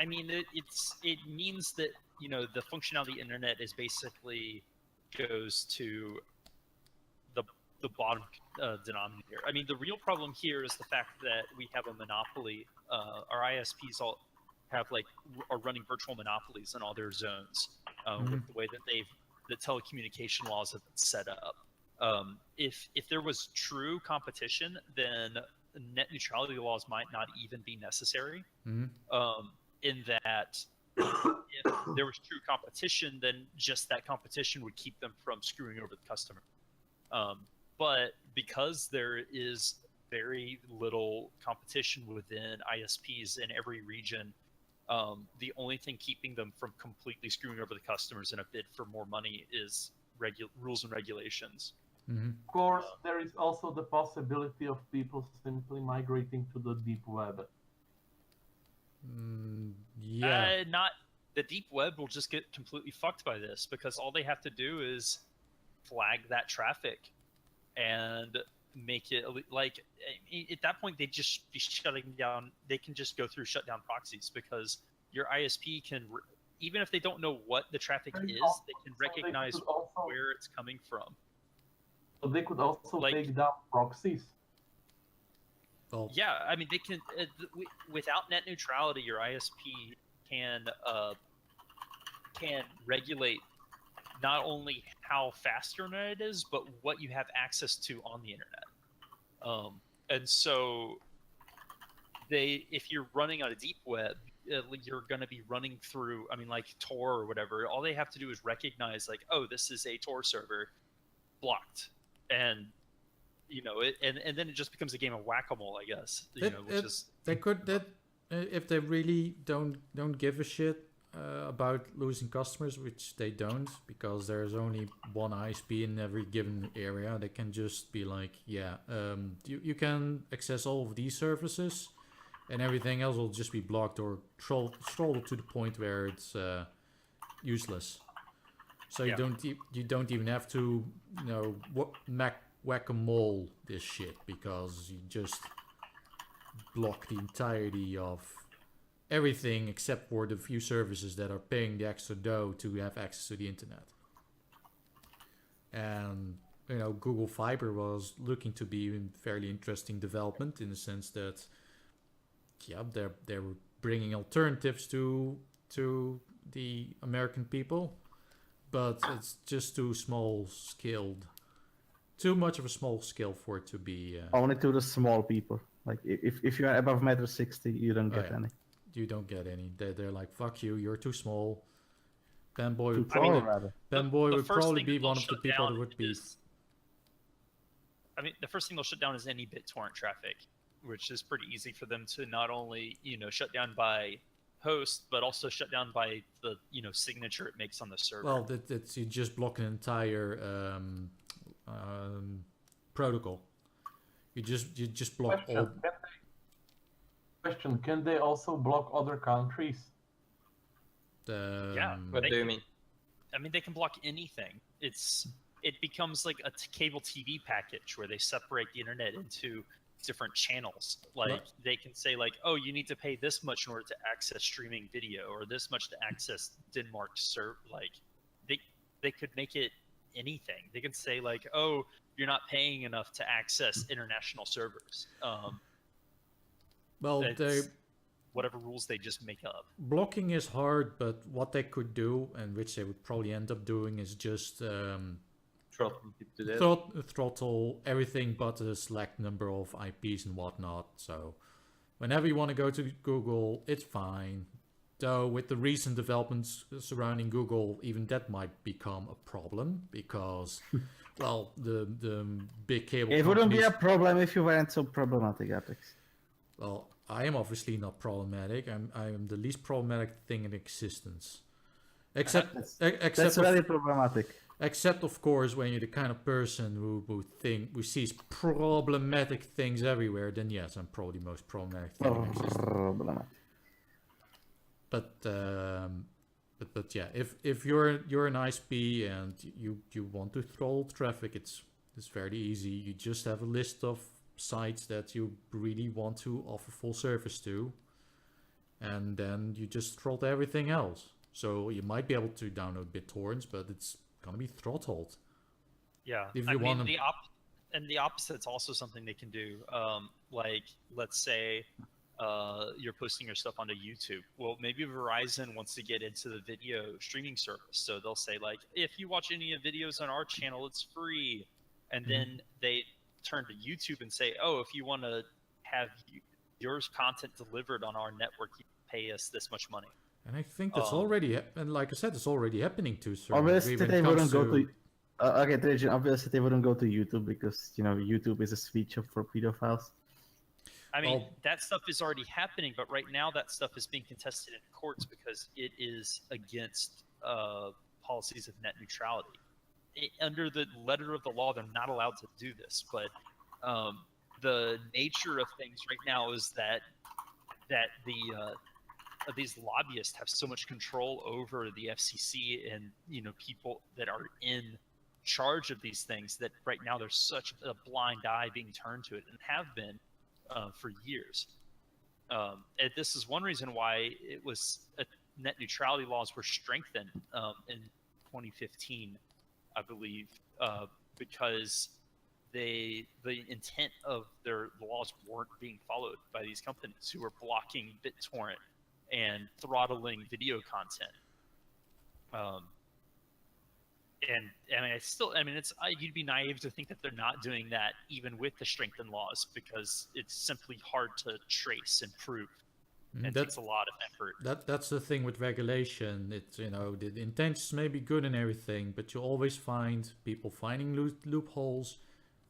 It means that the functionality of the internet is basically goes to the bottom denominator. I mean, the real problem here is the fact that we have a monopoly. Our ISPs all have are running virtual monopolies in all their zones with the way that they've that telecommunication laws have been set up. If there was true competition, then net neutrality laws might not even be necessary. In that, if there was true competition, then just that competition would keep them from screwing over the customer. But because there is very little competition within ISPs in every region, the only thing keeping them from completely screwing over the customers in a bid for more money is rules and regulations. Of course, there is also the possibility of people simply migrating to the deep web. Yeah. Not the deep web will just get completely fucked by this, because all they have to do is flag that traffic and make it like, at that point they'd just be shutting down. They can just go through shutdown proxies, because your ISP can, even if they don't know what the traffic is, they can recognize where it's coming from. So they could also Like, take down proxies. Well, yeah, I mean, they can, without net neutrality, your ISP can regulate not only how fast your internet is, but what you have access to on the internet. And so if you're running on a deep web, you're going to be running through, I mean, like Tor or whatever. All they have to do is recognize, like, oh, this is a Tor server, blocked. And and then it just becomes a game of whack-a-mole, I guess. They could if they really don't give a shit about losing customers, which they don't, because there's only one ISP in every given area. They can just be like, yeah, you can access all of these services, and everything else will just be blocked or trolled to the point where it's useless. So you don't even have to whack-a-mole this shit, because you just block the entirety of everything except for the few services that are paying the extra dough to have access to the internet. And Google Fiber was looking to be a fairly interesting development, in the sense that they're bringing alternatives to the American people, but it's just too much of a small scale for it to be only to the small people. Like if you are above 1.60 m, you don't get any. You don't get any. They're like, fuck you, you're too small. Fanboy would probably be one of the people that would be. I mean, the first thing they'll shut down is any BitTorrent traffic, which is pretty easy for them to not only shut down by host, but also shut down by the signature it makes on the server. Well, you just block an entire protocol. You just block all. Question: can they also block other countries? What do you mean? I mean, they can block anything. It becomes like a cable TV package where they separate the internet into different channels. Like they can say, like, oh, you need to pay this much in order to access streaming video, or this much to access Denmark serve. Like they could make it anything. They can say, like, oh, you're not paying enough to access international servers. Well, whatever rules they just make up. Blocking is hard, but what they could do, and which they would probably end up doing, is just throttle everything but the select number of IPs and whatnot. So whenever you want to go to Google, it's fine. Though with the recent developments surrounding Google, even that might become a problem, because well, the big cable it wouldn't be a problem if you weren't so problematic, Artrix. Well, I am obviously not problematic. I am the least problematic thing in existence. Except that's very problematic. Except, of course, when you're the kind of person who sees problematic things everywhere, then yes, I'm probably the most problematic thing in existence. But yeah, if you're an ISP and you want to throttle traffic, it's fairly easy. You just have a list of sites that you really want to offer full service to, and then you just throttle everything else. So you might be able to download BitTorrents, but it's gonna be throttled. Yeah, if you want the opposite's also something they can do. Like, let's say you're posting your stuff onto YouTube. Well, maybe Verizon wants to get into the video streaming service, so they'll say like, if you watch any of the videos on our channel, it's free. And then they turn to YouTube and say, oh, if you want to have your content delivered on our network, you pay us this much money. And I think that's already, and like I said, it's already happening to a certain Obviously, degree when they it comes wouldn't go to... to. Okay, Tridgeon, obviously they wouldn't go to YouTube because YouTube is a sweet shop for pedophiles. I mean, that stuff is already happening, but right now that stuff is being contested in courts because it is against policies of net neutrality. Under the letter of the law, they're not allowed to do this, but the nature of things right now is that these lobbyists have so much control over the FCC and people that are in charge of these things that right now there's such a blind eye being turned to it, and have been for years. And this is one reason why net neutrality laws were strengthened in 2015, I believe, because the intent of their laws weren't being followed by these companies who were blocking BitTorrent and throttling video content. And I mean, you'd be naive to think that they're not doing that even with the strengthened laws, because it's simply hard to trace and prove. And it takes a lot of effort. That's the thing with regulation. It's, the intentions may be good and everything, but you always find people finding loopholes,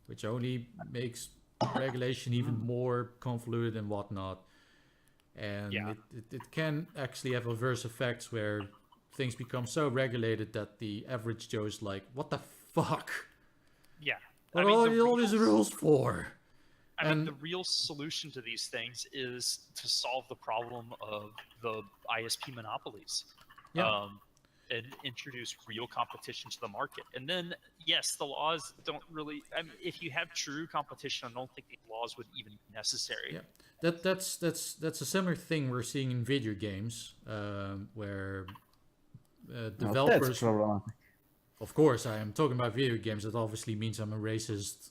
which only makes regulation even more convoluted and whatnot. And it can actually have adverse effects where things become so regulated that the average Joe is like, what the fuck? Yeah. What are all these rules for? I mean, the real solution to these things is to solve the problem of the ISP monopolies. Yeah. And introduce real competition to the market. And then, yes, the laws don't really... I mean, if you have true competition, I don't think these laws would even be necessary. Yeah. That's a similar thing we're seeing in video games, where developers... Of course, I am talking about video games. That obviously means I'm a racist,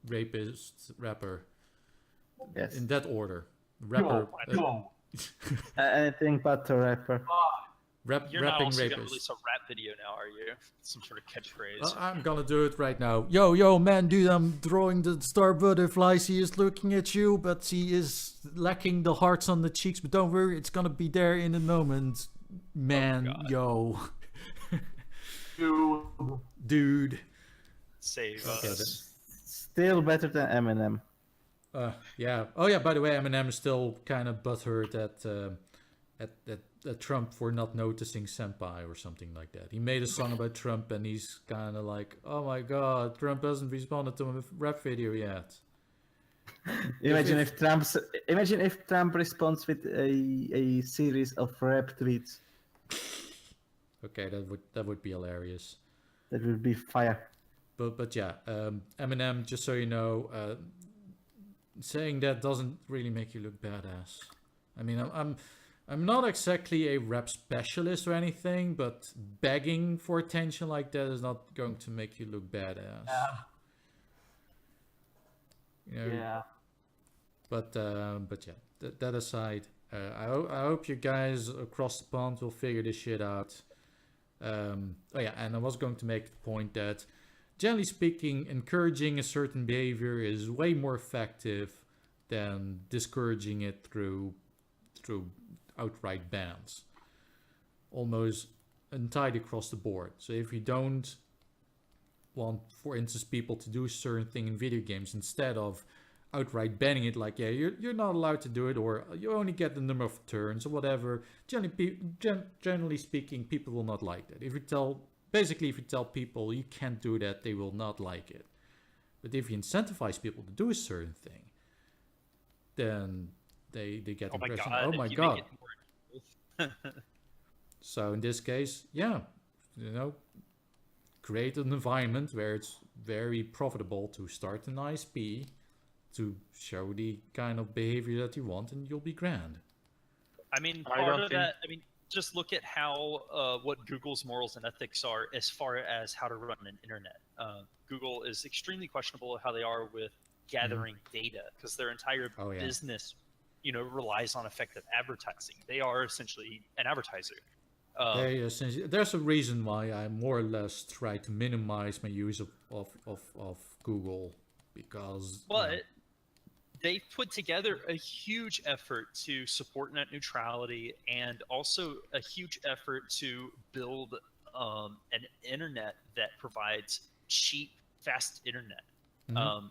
rapist, rapper. Yes. In that order. Rapper. Anything but a rapper. You're not rapping also rapist. going to release a rap video now, are you? Some sort of catchphrase. I'm gonna do it right now. Yo, man, dude, I'm drawing the star butterflies. He is looking at you, but he is lacking the hearts on the cheeks. But don't worry, it's gonna be there in a moment, man. Yo. Dude. Save Okay, us. Still better than Eminem. Yeah. Oh yeah. By the way, Eminem is still kind of butthurt at Trump for not noticing Senpai or something like that. He made a song about Trump, and he's kind of like, "Oh my God, Trump hasn't responded to a rap video yet." Imagine if Trump responds with a series of rap tweets. Okay, that would be hilarious. That would be fire. But yeah, Eminem, just so you know, saying that doesn't really make you look badass. I mean, I'm not exactly a rap specialist or anything, but begging for attention like that is not going to make you look badass. Yeah. But yeah, that aside, I hope you guys across the pond will figure this shit out. And I was going to make the point that, generally speaking, encouraging a certain behavior is way more effective than discouraging it through outright bans, almost entirely across the board. So if you don't want, for instance, people to do a certain thing in video games, instead of outright banning it, like, yeah, you're not allowed to do it, or you only get the number of turns or whatever, generally speaking, people will not like that. If you tell people you can't do that, they will not like it. But if you incentivize people to do a certain thing, then they get the impression, oh my God. So in this case, yeah, create an environment where it's very profitable to start an ISP, to show the kind of behavior that you want, and you'll be grand. I mean, part of that, just look at how what Google's morals and ethics are as far as how to run an internet. Google is extremely questionable how they are with gathering data, because their entire business relies on effective advertising. They are essentially an advertiser. There's a reason why I more or less try to minimize my use of Google, because they've put together a huge effort to support net neutrality, and also a huge effort to build an internet that provides cheap, fast internet.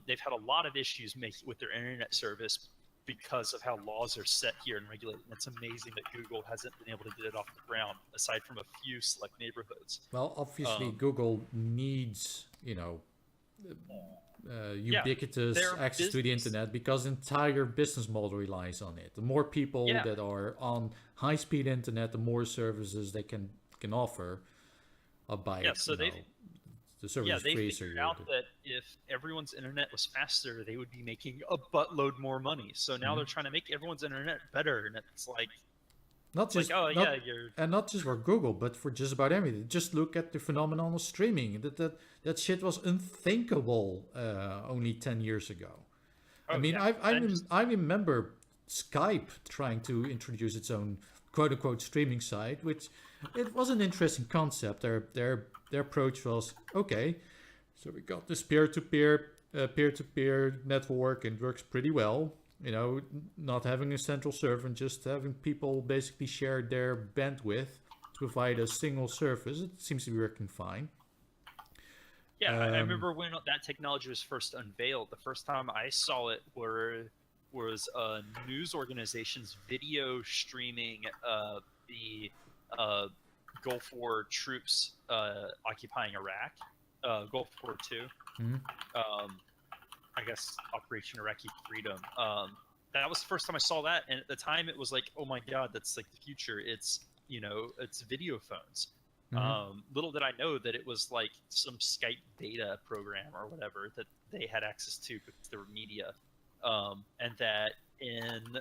They've had a lot of issues with their internet service because of how laws are set here and regulated. And it's amazing that Google hasn't been able to get it off the ground, aside from a few select neighborhoods. Well, obviously Google needs, ubiquitous access to the internet, because entire business model relies on it. The more people that are on high-speed internet, the more services they can offer by the service they free. figured out that if everyone's internet was faster, they would be making a buttload more money. So now they're trying to make everyone's internet better, and it's like not just for Google, but for just about everything. Just look at the phenomenon of streaming. That shit was unthinkable only 10 years ago. I remember Skype trying to introduce its own quote unquote streaming site, which it was an interesting concept. Their approach was, okay, so we got this peer-to-peer network, and it works pretty well. Not having a central server and just having people basically share their bandwidth to provide a single service. It seems to be working fine. Yeah, I remember when that technology was first unveiled. The first time I saw it was news organizations video streaming the Gulf War troops occupying Iraq, Gulf War II. I guess Operation Iraqi Freedom. That was the first time I saw that, and at the time it was like, oh my god, that's like the future. It's it's video phones. Little did I know that it was like some Skype beta program or whatever that they had access to because there were media, and that in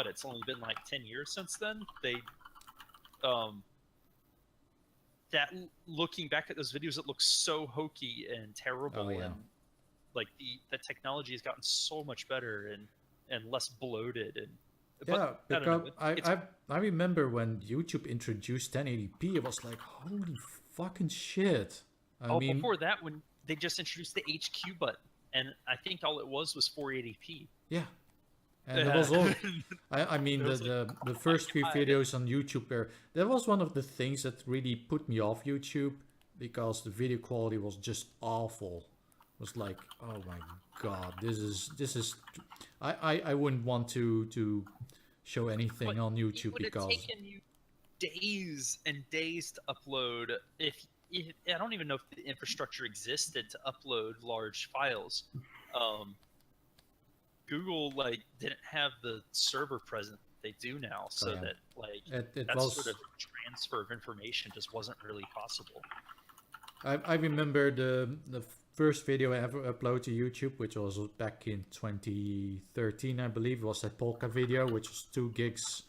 it's only been like 10 years since then. They that looking back at those videos, it looks so hokey and terrible, and like the technology has gotten so much better and less bloated. And I remember when YouTube introduced 1080p, it was like, holy fucking shit. Before that, when they just introduced the HQ button, and I think all it was 480p. Yeah. And it was all, the first few videos on YouTube, that was one of the things that really put me off YouTube, because the video quality was just awful. It was like, oh my god, this is I wouldn't want to show anything on YouTube, because it would have taken you days and days to upload. If I don't even know if the infrastructure existed to upload large files. Google didn't have the server present they do now, so that sort of transfer of information just wasn't really possible. I remember the first video I ever uploaded to YouTube, which was back in 2013, I believe, was that Polka video, which was 2 gigs.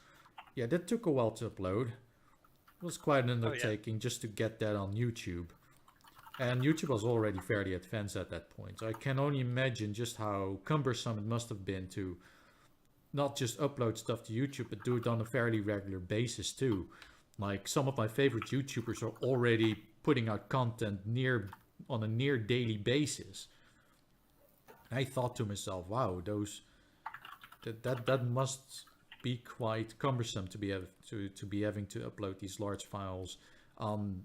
Yeah, that took a while to upload. It was quite an undertaking just to get that on YouTube. And YouTube was already fairly advanced at that point. So I can only imagine just how cumbersome it must have been to not just upload stuff to YouTube, but do it on a fairly regular basis too. Like, some of my favorite YouTubers are already putting out content on a near daily basis. I thought to myself, wow, that must be quite cumbersome to be having to upload these large files on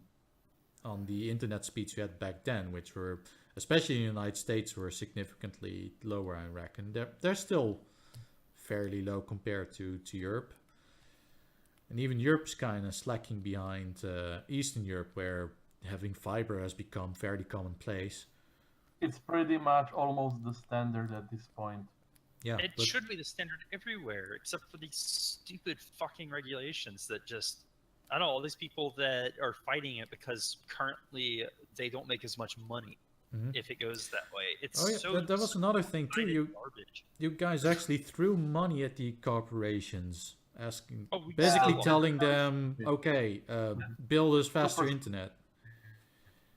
the internet speeds we had back then, which were, especially in the United States, were significantly lower, I reckon. They're still fairly low compared to Europe. And even Europe's kind of slacking behind Eastern Europe, where having fiber has become fairly commonplace. It's pretty much almost the standard at this point. Yeah, it should be the standard everywhere, except for these stupid fucking regulations that just... I don't know, all these people that are fighting it because currently they don't make as much money if it goes that way. That was another thing too. You guys actually threw money at the corporations, telling them, okay, build us faster internet.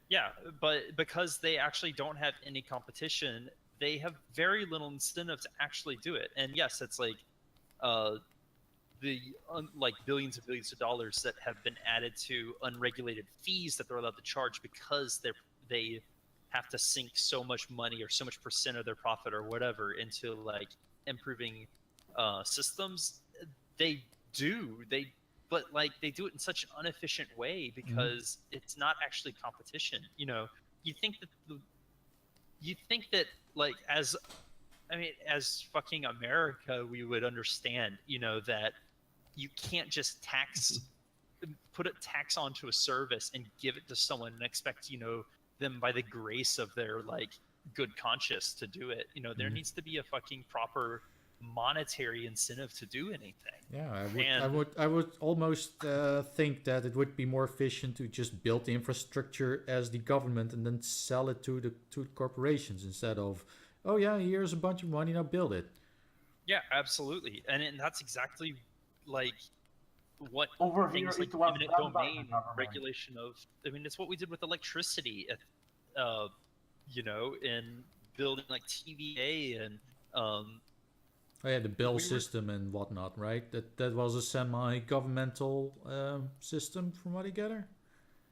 Yeah, but because they actually don't have any competition, they have very little incentive to actually do it. And yes, it's like the like billions and billions of dollars that have been added to unregulated fees that they're allowed to charge because they have to sink so much money or so much percent of their profit or whatever into like improving systems. They but like they do it in such an inefficient way because it's not actually competition. You know, you think that like as fucking America, we would understand, you know, that you can't just put a tax onto a service and give it to someone and expect, you know, them by the grace of their like good conscience to do it. You know, there needs to be a fucking proper monetary incentive to do anything. Yeah, I would almost think that it would be more efficient to just build the infrastructure as the government and then sell it to the corporations instead of, oh yeah, here's a bunch of money, now build it. Yeah, absolutely, and that's exactly like what Over things here like it was eminent done by the domain government. regulation of. I mean, it's what we did with electricity, you know, in building like TVA and. Oh yeah, the bill system and whatnot, right? That was a semi-governmental system, from what I gather.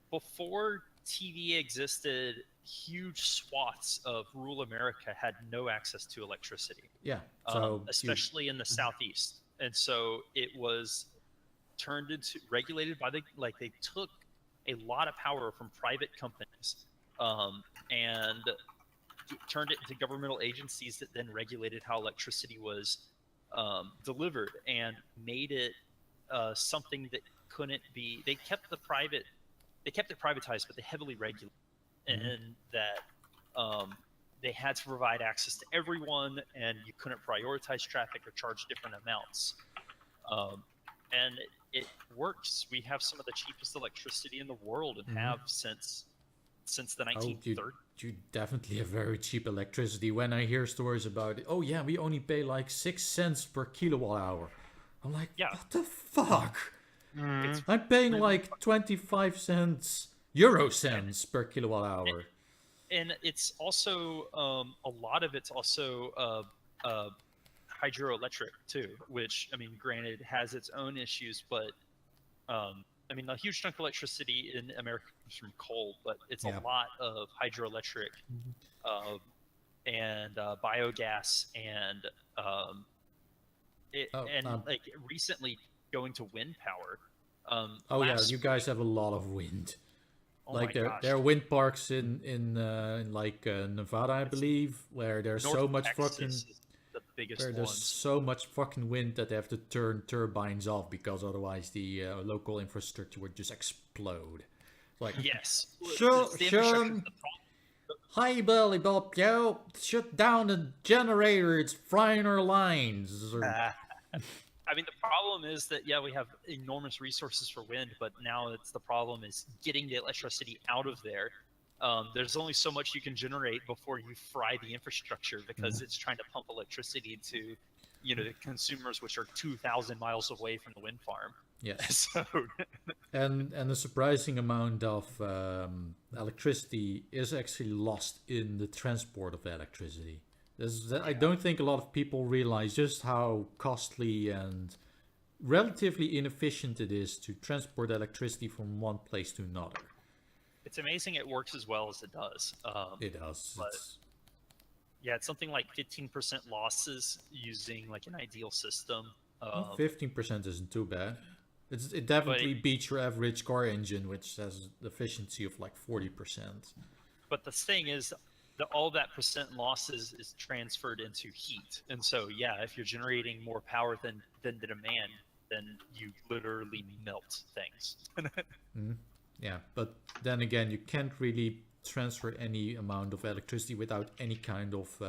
Before TVA existed, huge swaths of rural America had no access to electricity. Yeah, so especially in the southeast, and so it was turned into regulated by they took a lot of power from private companies, and turned it into governmental agencies that then regulated how electricity was delivered and made it something that couldn't be. They kept it privatized, but they heavily regulated, and that they had to provide access to everyone, and you couldn't prioritize traffic or charge different amounts. And it works. We have some of the cheapest electricity in the world, and have since the 1930s. You definitely have very cheap electricity. When I hear stories about it, oh yeah, we only pay like 6 cents per kilowatt hour. I'm like, what the fuck? I'm paying like 25 euro cents per kilowatt hour. And it's also a lot of it's also hydroelectric too, which, I mean, granted has its own issues, but I mean, a huge chunk of electricity in America comes from coal, but it's a lot of hydroelectric and biogas and like recently going to wind power. You guys have a lot of wind. Oh like there are wind parks in Nevada, I believe, where there's North so much Texas fucking is the biggest where there's ones. so much fucking wind that they have to turn turbines off because otherwise the local infrastructure would just explode. Like, yes, hi Billy Bob, yo, shut down the generator, it's frying our lines. I mean, the problem is that, we have enormous resources for wind, but now the problem is getting the electricity out of there. There's only so much you can generate before you fry the infrastructure because it's trying to pump electricity to, the consumers, which are 2,000 miles away from the wind farm. Yes. So... and a surprising amount of electricity is actually lost in the transport of electricity. I don't think a lot of people realize just how costly and relatively inefficient it is to transport electricity from one place to another. It's amazing it works as well as it does. It does. But, it's something like 15% losses using like an ideal system. 15% isn't too bad. It definitely beats your average car engine, which has the efficiency of like 40%. But the thing is, all that percent losses is transferred into heat, and so if you're generating more power than the demand, then you literally melt things. Yeah, but then again, you can't really transfer any amount of electricity without any kind of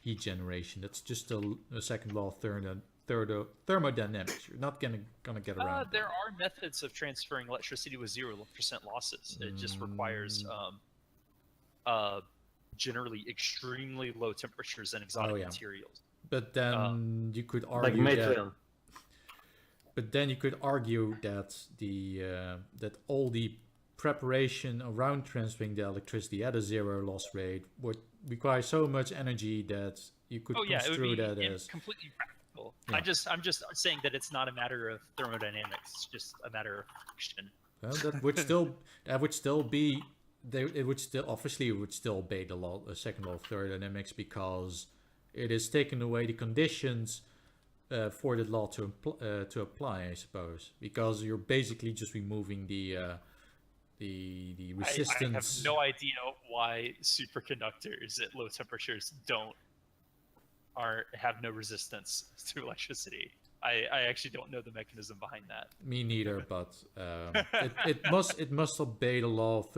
heat generation. That's just a second law of thermodynamics. You're not gonna get around. There are methods of transferring electricity with 0% losses. It just requires generally extremely low temperatures and exotic materials. But then you could argue that all the preparation around transferring the electricity at a 0 loss rate would require so much energy that you could construe that as completely hypothetical. Yeah. I'm just saying that it's not a matter of thermodynamics. It's just a matter of friction. Well, that would still be it would still obey the law, the second law of thermodynamics, because it is taking away the conditions for the law to apply, I suppose, because you're basically just removing the resistance. I have no idea why superconductors at low temperatures have no resistance to electricity. I actually don't know the mechanism behind that. Me neither, but it must obey the law of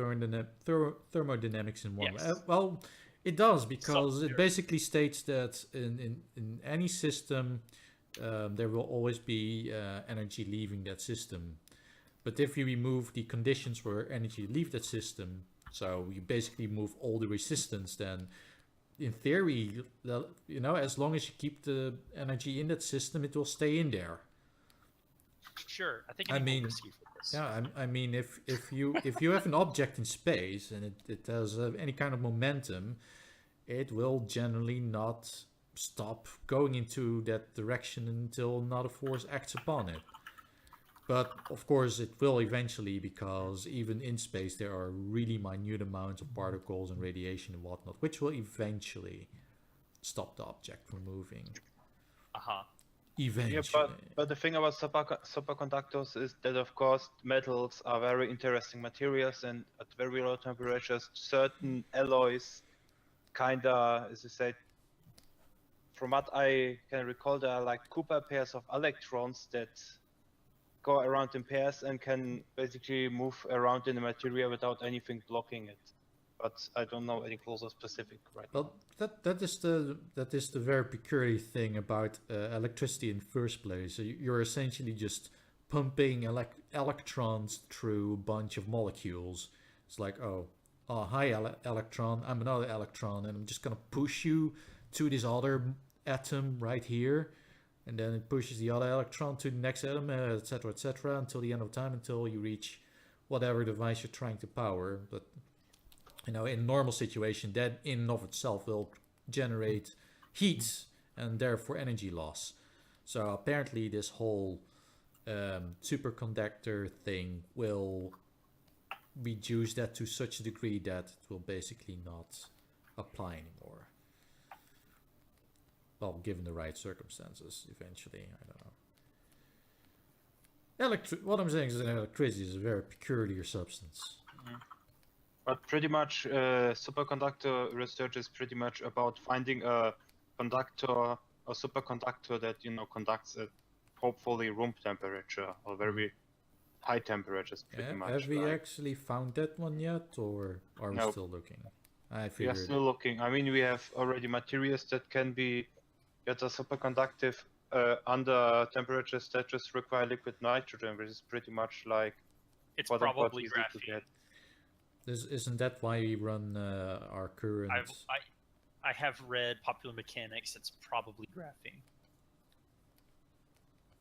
thermodynamics in one way. Yes. Well, it does, because it basically states that in any system there will always be energy leaving that system. But if you remove the conditions for energy to leave that system, so you basically remove all the resistance, then in theory, as long as you keep the energy in that system, it will stay in there. Sure, I think it's more risky for this. Yeah, I mean, if you have an object in space and it has any kind of momentum, it will generally not stop going into that direction until another force acts upon it. But of course it will eventually, because even in space there are really minute amounts of particles and radiation and whatnot, which will eventually stop the object from moving. Eventually. Yeah, but the thing about superconductors is that, of course, metals are very interesting materials, and at very low temperatures, certain alloys, kinda, as you said, from what I can recall, there are like Cooper pairs of electrons that go around in pairs and can basically move around in the material without anything blocking it. But I don't know any closer specific right now. Well, that is the very peculiar thing about electricity in the first place. You're essentially just pumping electrons through a bunch of molecules. It's like, hi electron, I'm another electron, and I'm just gonna push you to this other atom right here, and then it pushes the other electron to the next atom, etc., until the end of time, until you reach whatever device you're trying to power. But in a normal situation, that in and of itself will generate heat and therefore energy loss. So apparently this whole superconductor thing will reduce that to such a degree that it will basically not apply anymore. Well, given the right circumstances, eventually, I don't know. What I'm saying is that electricity is a very peculiar substance. But pretty much, superconductor research is pretty much about finding a conductor, a superconductor that conducts at hopefully room temperature or very high temperatures. Pretty much. Have we actually found that one yet, or are we still looking? We are still looking. I mean, we have already materials that can be that are superconductive under temperatures that just require liquid nitrogen, which is pretty much like it's probably graphene. Isn't that why we run our current? I have read Popular Mechanics. It's probably graphene.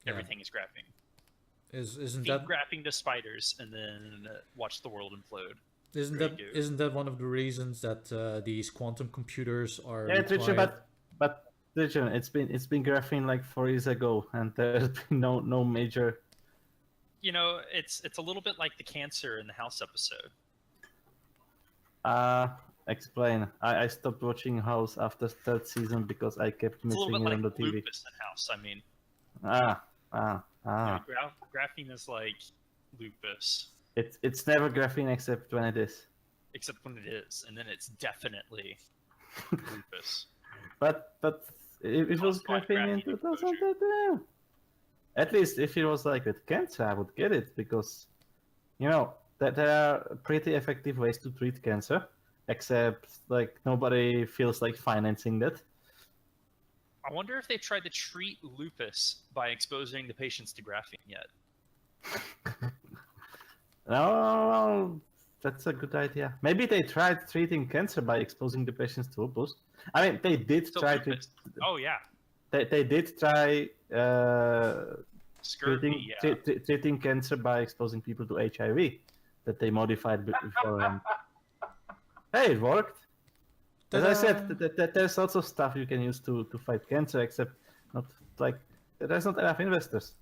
Yeah. Everything is graphene. Isn't Feed that graphene to spiders and then watch the world implode? Isn't that one of the reasons that these quantum computers are? Yeah, Tridgeon, but Tridgeon, it's been graphene like 4 years ago, and there's been no major. It's a little bit like the cancer in the House episode. Explain. I stopped watching House after third season because I kept missing it on the TV. Lupus in House. I mean. Graphene is like lupus. It's never graphene except when it is. Except when it is, and then it's definitely lupus. But it was graphene in 2013. At least if it was like with cancer, I would get it, because that there are pretty effective ways to treat cancer, except like nobody feels like financing that. I wonder if they tried to treat lupus by exposing the patients to graphene yet. No, that's a good idea. Maybe they tried treating cancer by exposing the patients to lupus. I mean, they did try to. Oh yeah. They did try Scurvy, treating cancer by exposing people to HIV that they modified before. Hey, it worked. As I said, there's lots of stuff you can use to fight cancer, except not like There's not enough investors.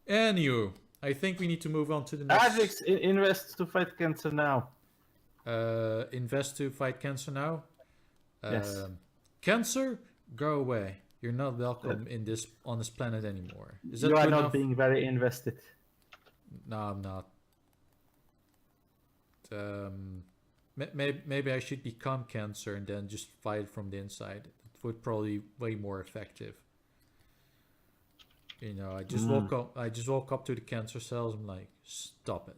Anywho, I think we need to move on to the next. Artrix, invest to fight cancer now. Invest to fight cancer now. Yes. Cancer, go away. You're not welcome on this planet anymore. Is that You are good not enough? being very invested. No, I'm not. Maybe I should become cancer and then just fight from the inside. It would probably be way more effective. You know, I just walk up to the cancer cells. I'm like, stop it.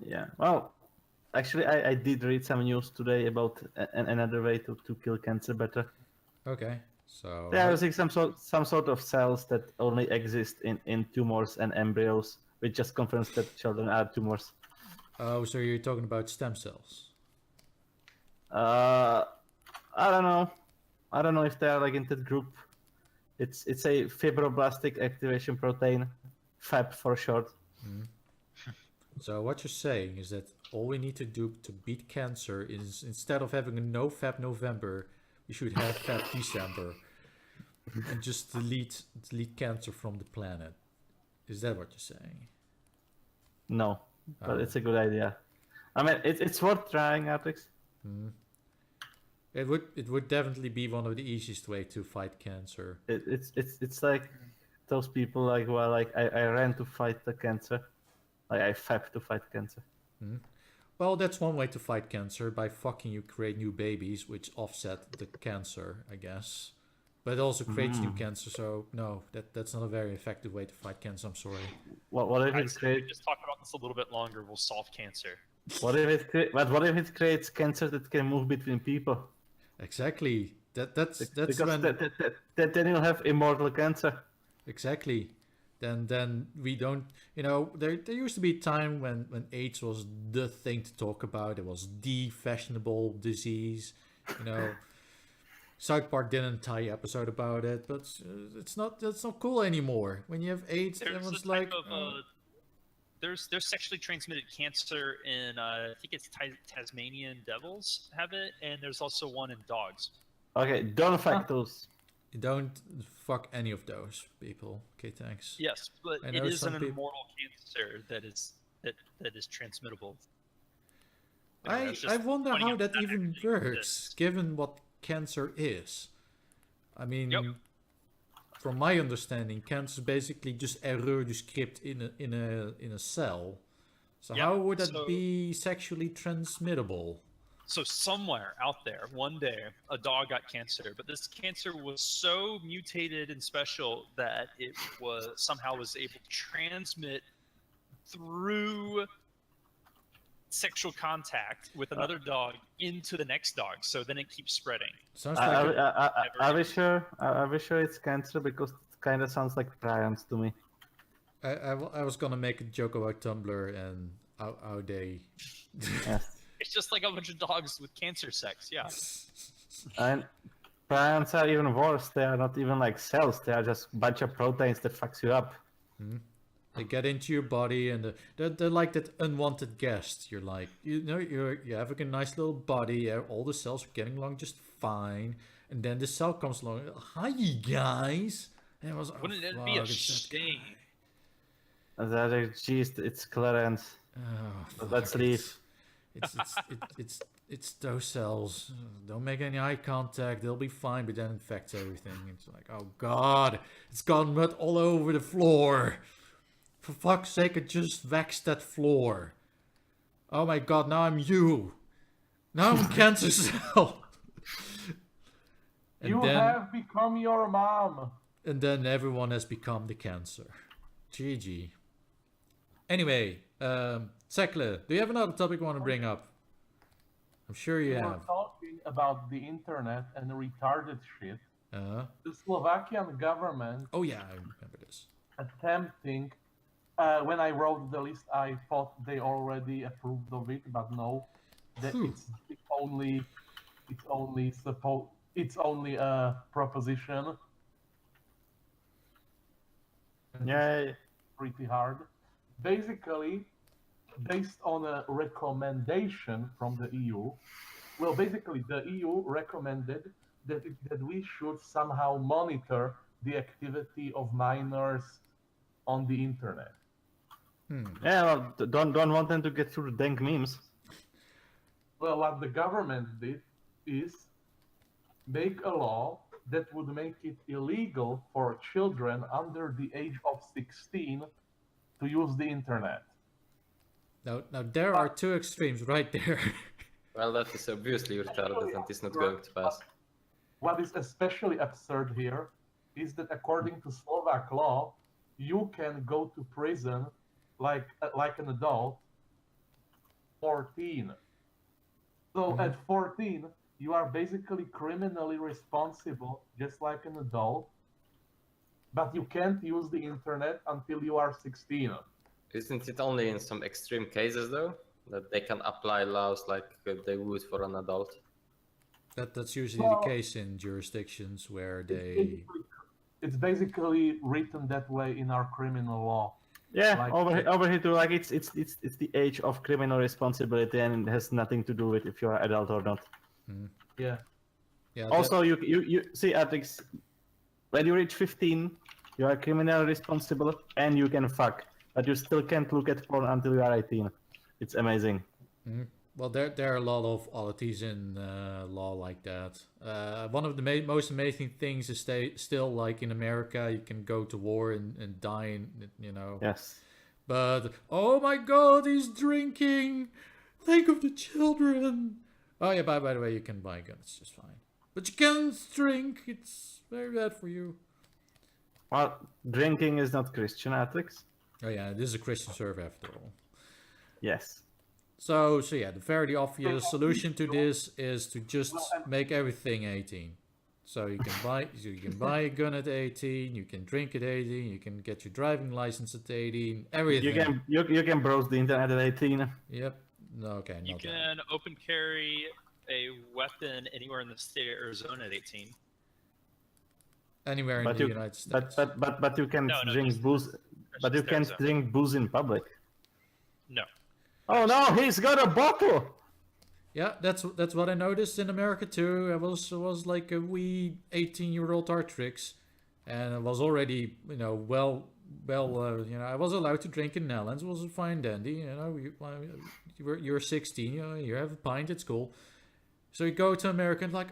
Yeah. Well, actually, I did read some news today about another way to kill cancer better. Okay, so There are like some sort of cells that only exist in tumors and embryos, which just confirms that children are tumors. oh, so you're talking about stem cells? I don't know. I don't know if they are like in that group. It's a fibroblastic activation protein, FAP for short. So what you're saying is that all we need to do to beat cancer is, instead of having a no FAP November, we should have FAP December, and just delete cancer from the planet. Is that what you're saying? No, but Oh. it's a good idea. I mean, it's worth trying, Artrix. It would definitely be one of the easiest way to fight cancer. It's like those people like, well, like I ran to fight the cancer, like I FAP to fight cancer. Well, that's one way to fight cancer. By fucking you create new babies, which offset the cancer, I guess. But it also creates new cancer, so no, that's not a very effective way to fight cancer. I'm sorry. What if it Guys, if we creates? just talk about this a little bit longer, we'll solve cancer. What if it creates cancer that can move between people? Exactly. That's Because when then you'll have immortal cancer. exactly. Then we don't. You know, there used to be a time when AIDS was the thing to talk about. It was the fashionable disease. You know, South Park did an entire episode about it, but that's not cool anymore. When you have AIDS, There's everyone's a like, type of there's sexually transmitted cancer in I think it's Tasmanian devils have it, and there's also one in dogs. Okay, don't fuck those. don't fuck any of those people. Okay, thanks. Yes, but I it know is some an peop- immortal cancer that is transmittable. I It's just I wonder pointing how out that that even actually works, exists. given what cancer is. I mean, Yep. from my understanding, cancer is basically just error du script in a cell. So Yep, how would that so- be sexually transmittable? So somewhere out there, one day, a dog got cancer, but this cancer was so mutated and special that it somehow was able to transmit through sexual contact with another dog into the next dog. So then it keeps spreading. Sounds like Are we sure? Are we sure it's cancer? Because it kind of sounds like prions to me. I was gonna make a joke about Tumblr and how they. Yes. It's just like a bunch of dogs with cancer sex, yeah. And prions are even worse. They are not even like cells. They are just a bunch of proteins that fucks you up. They get into your body and they're like that unwanted guest. You're like, you know, you're having a nice little body. All the cells are getting along just fine, and then the cell comes along. Hi, you guys. And it was, Wouldn't it be a shame? That is, geez, it's Clarence. Let's leave. It's those cells. Don't make any eye contact. They'll be fine, but then infects everything. It's like, oh god, it's got mud all over the floor. For fuck's sake, I just waxed that floor. Oh my god, now I'm you. Now I'm a cancer cell. And You then, have become your mom. and then everyone has become the cancer. GG. Anyway, Sekele, do you have another topic you want to bring up? I'm sure you We were have. talking about the internet and retarded shit. The Slovakian government Oh yeah, I remember this. attempting. When I wrote the list, I thought they already approved of it, but no, that it's only a proposition. Yay. Pretty hard. Basically, based on a recommendation from the EU. Well, basically, the EU recommended that we should somehow monitor the activity of minors on the internet. Yeah, well, don't want them to get through the dank memes. Well, what the government did is make a law that would make it illegal for children under the age of 16 to use the internet. Now there are two extremes right there. Well, that is obviously retarded and is not going to pass. What is especially absurd here is that according to Slovak law, you can go to prison like an adult 14. So at 14, you are basically criminally responsible just like an adult, but you can't use the internet until you are 16. Isn't it only in some extreme cases though that they can apply laws like they would for an adult? That's usually the case in jurisdictions where they... It's basically written that way in our criminal law. Yeah, Like- over here too. Like it's the age of criminal responsibility, and it has nothing to do with if you're an adult or not. Yeah. Yeah, Also, you see, Artrix, when you reach 15, you are criminally responsible and you can fuck, but you still can't look at porn until you are 18. It's amazing. Well, there are a lot of oddities in law like that. One of the most amazing things is still like in America, you can go to war and die, you know. Yes. But, oh my god, he's drinking! Think of the children! Oh yeah, by the way, you can buy guns just fine. But you can't drink, it's very bad for you. Well, drinking is not Christian, Artrix. Oh yeah, this is a Christian server after all. Yes. So yeah, the fairly obvious solution to this is to just make everything 18. So you can buy a gun at 18, you can drink at 18, you can get your driving license at 18, everything. You can browse the internet at 18. Yep. No, okay, You not that. can open carry a weapon anywhere in the state of Arizona at 18. Anywhere in the United States. But you can't No, drink just- booze. But you just can't Arizona. drink booze in public. No. Oh no, he's got a bottle. Yeah, that's what I noticed in America too. I was like a wee 18-year-old Artrix, and I was already, you know, I was allowed to drink in Netherlands. It was a fine dandy, you know. You're 16, you know, you have a pint, it's cool. So you go to America and like,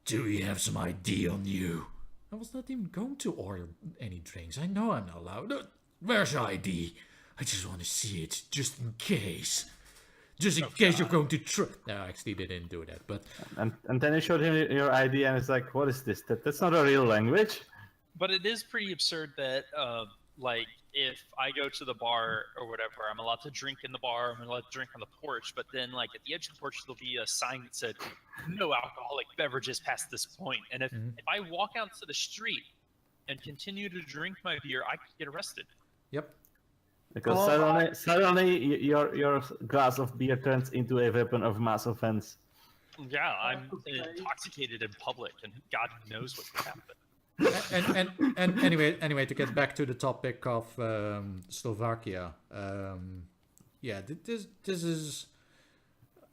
do you have some ID on you? I was not even going to order any drinks. I know I'm not allowed. Where's your ID? I just want to see it, just in case. Just in case you're going to try. No, actually, they didn't do that, but... And then you showed him your ID, and it's like, what is this? That's not a real language. But it is pretty absurd that, like, if I go to the bar or whatever, I'm allowed to drink in the bar, I'm allowed to drink on the porch, but then, like, at the edge of the porch, there'll be a sign that said, no alcoholic beverages past this point. And if I walk out to the street and continue to drink my beer, I could get arrested. Yep. Because suddenly your glass of beer turns into a weapon of mass offense. Yeah, I'm intoxicated in public, and God knows what could happen. and anyway, to get back to the topic of Slovakia, yeah, this is,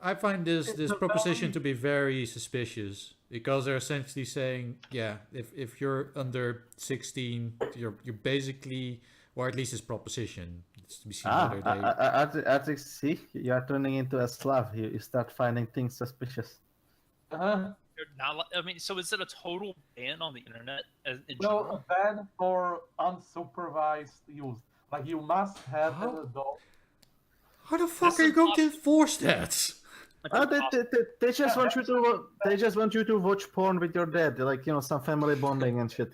I find this proposition to be very suspicious, because they're essentially saying, yeah, if you're under 16, you're basically, or at least this proposition, it's to be seen whether they... Artrix, see, you are turning into a Slav. You start finding things suspicious. They're not, I mean, so is it a total ban on the internet in Well, general? a ban for unsupervised use. Like, you must have an adult. How the fuck This are you is going not- to enforce that? They just want you to. They just want you to watch porn with your dad, like, you know, some family bonding and shit.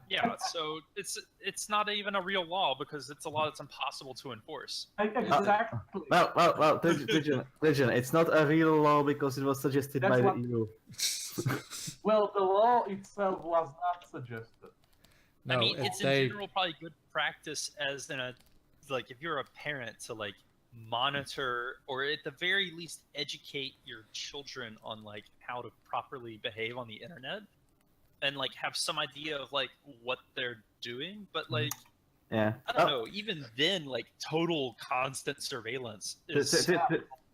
Yeah, so it's not even a real law because it's a law that's impossible to enforce. Exactly. Well, Tridgeon, it's not a real law because it was suggested That's by what- the EU. Well, the law itself was not suggested. No, I mean, if it's they... in general probably good practice as in a, like, if you're a parent to, like, monitor or at the very least educate your children on, like, how to properly behave on the internet and, like, have some idea of, like, what they're doing. But, like, Yeah. I don't know, even then, like, total constant surveillance is...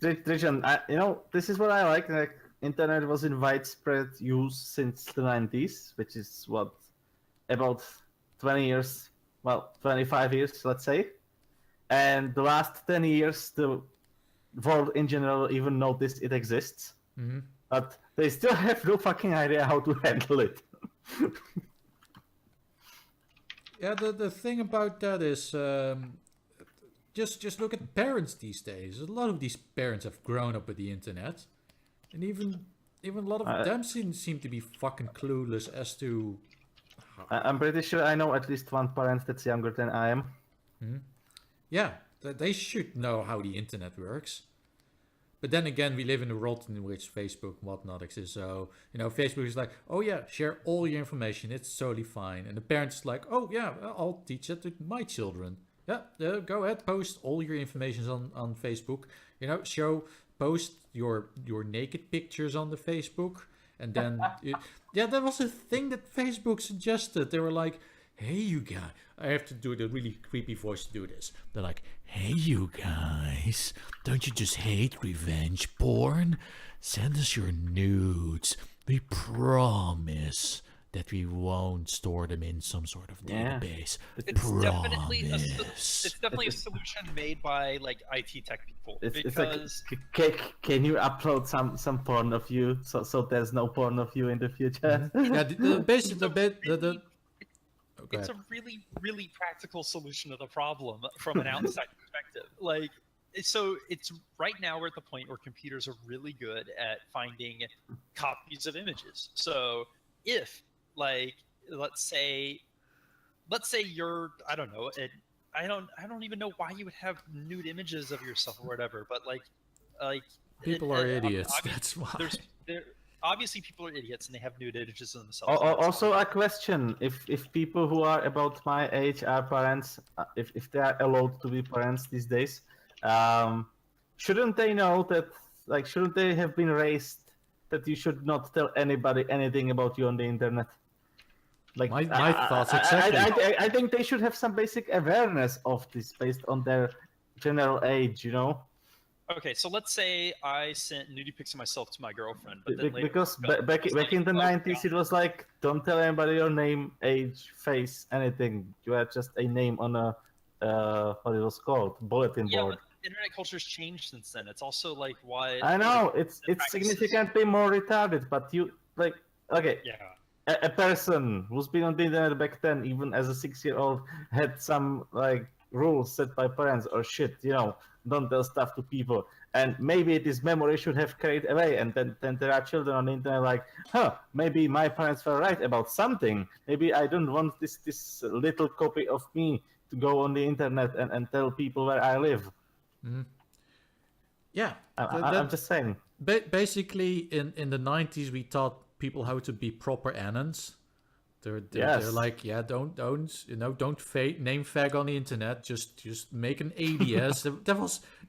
Tridgeon, you know, this is what I like. Like, internet was in widespread use since the 90s, which is what, about 20 years, well, 25 years, let's say. And the last 10 years, the world in general even noticed it exists. Mm-hmm. But they still have no fucking idea how to handle it. Yeah, the thing about that is, just look at parents these days. A lot of these parents have grown up with the internet, and even a lot of them seem to be fucking clueless as to. I'm pretty sure I know at least one parent that's younger than I am. Hmm? Yeah, they should know how the internet works. But then again, we live in a world in which Facebook and whatnot exists. So, Facebook is like, oh yeah, share all your information. It's totally fine. And the parents is like, oh yeah, I'll teach that to my children. Yeah, go ahead, post all your information on Facebook. Post your naked pictures on the Facebook. And then, that was a thing that Facebook suggested. They were like, hey, you guys. I have to do the really creepy voice to do this. They're like, hey, you guys. Don't you just hate revenge porn? Send us your nudes. We promise that we won't store them in some sort of database. It's definitely a solution made by like IT tech people. It's like, can you upload some porn of you so there's no porn of you in the future? Yeah, basically it's a really, really practical solution to the problem from an outside perspective. Like, so it's right now we're at the point where computers are really good at finding copies of images. So if, like, let's say you're, I don't know, I don't even know why you would have nude images of yourself or whatever, but like people are idiots. That's why. Obviously, people are idiots and they have nude images of themselves. Also, a question: if people who are about my age are parents, if they are allowed to be parents these days, shouldn't they know that? Like, shouldn't they have been raised that you should not tell anybody anything about you on the internet? Like my thoughts exactly. I think they should have some basic awareness of this based on their general age, Okay, so let's say I sent nudie pics of myself to my girlfriend, but then later because back in the 90s, it was like, don't tell anybody your name, age, face, anything. You had just a name on a what it was called, bulletin board. But internet culture's changed since then. It's also like why I know it's significantly more retarded, but you like okay. Yeah. A person who's been on the internet back then, even as a 6-year-old, had some like rules set by parents or shit, don't tell stuff to people. And maybe this memory should have carried away. And then there are children on the internet like, maybe my parents were right about something. Maybe I don't want this little copy of me to go on the internet and tell people where I live. Mm-hmm. Yeah. I'm just saying. Basically, in the 90s, we taught people how to be proper annons. They're like, don't name fag on the internet. Just make an alias.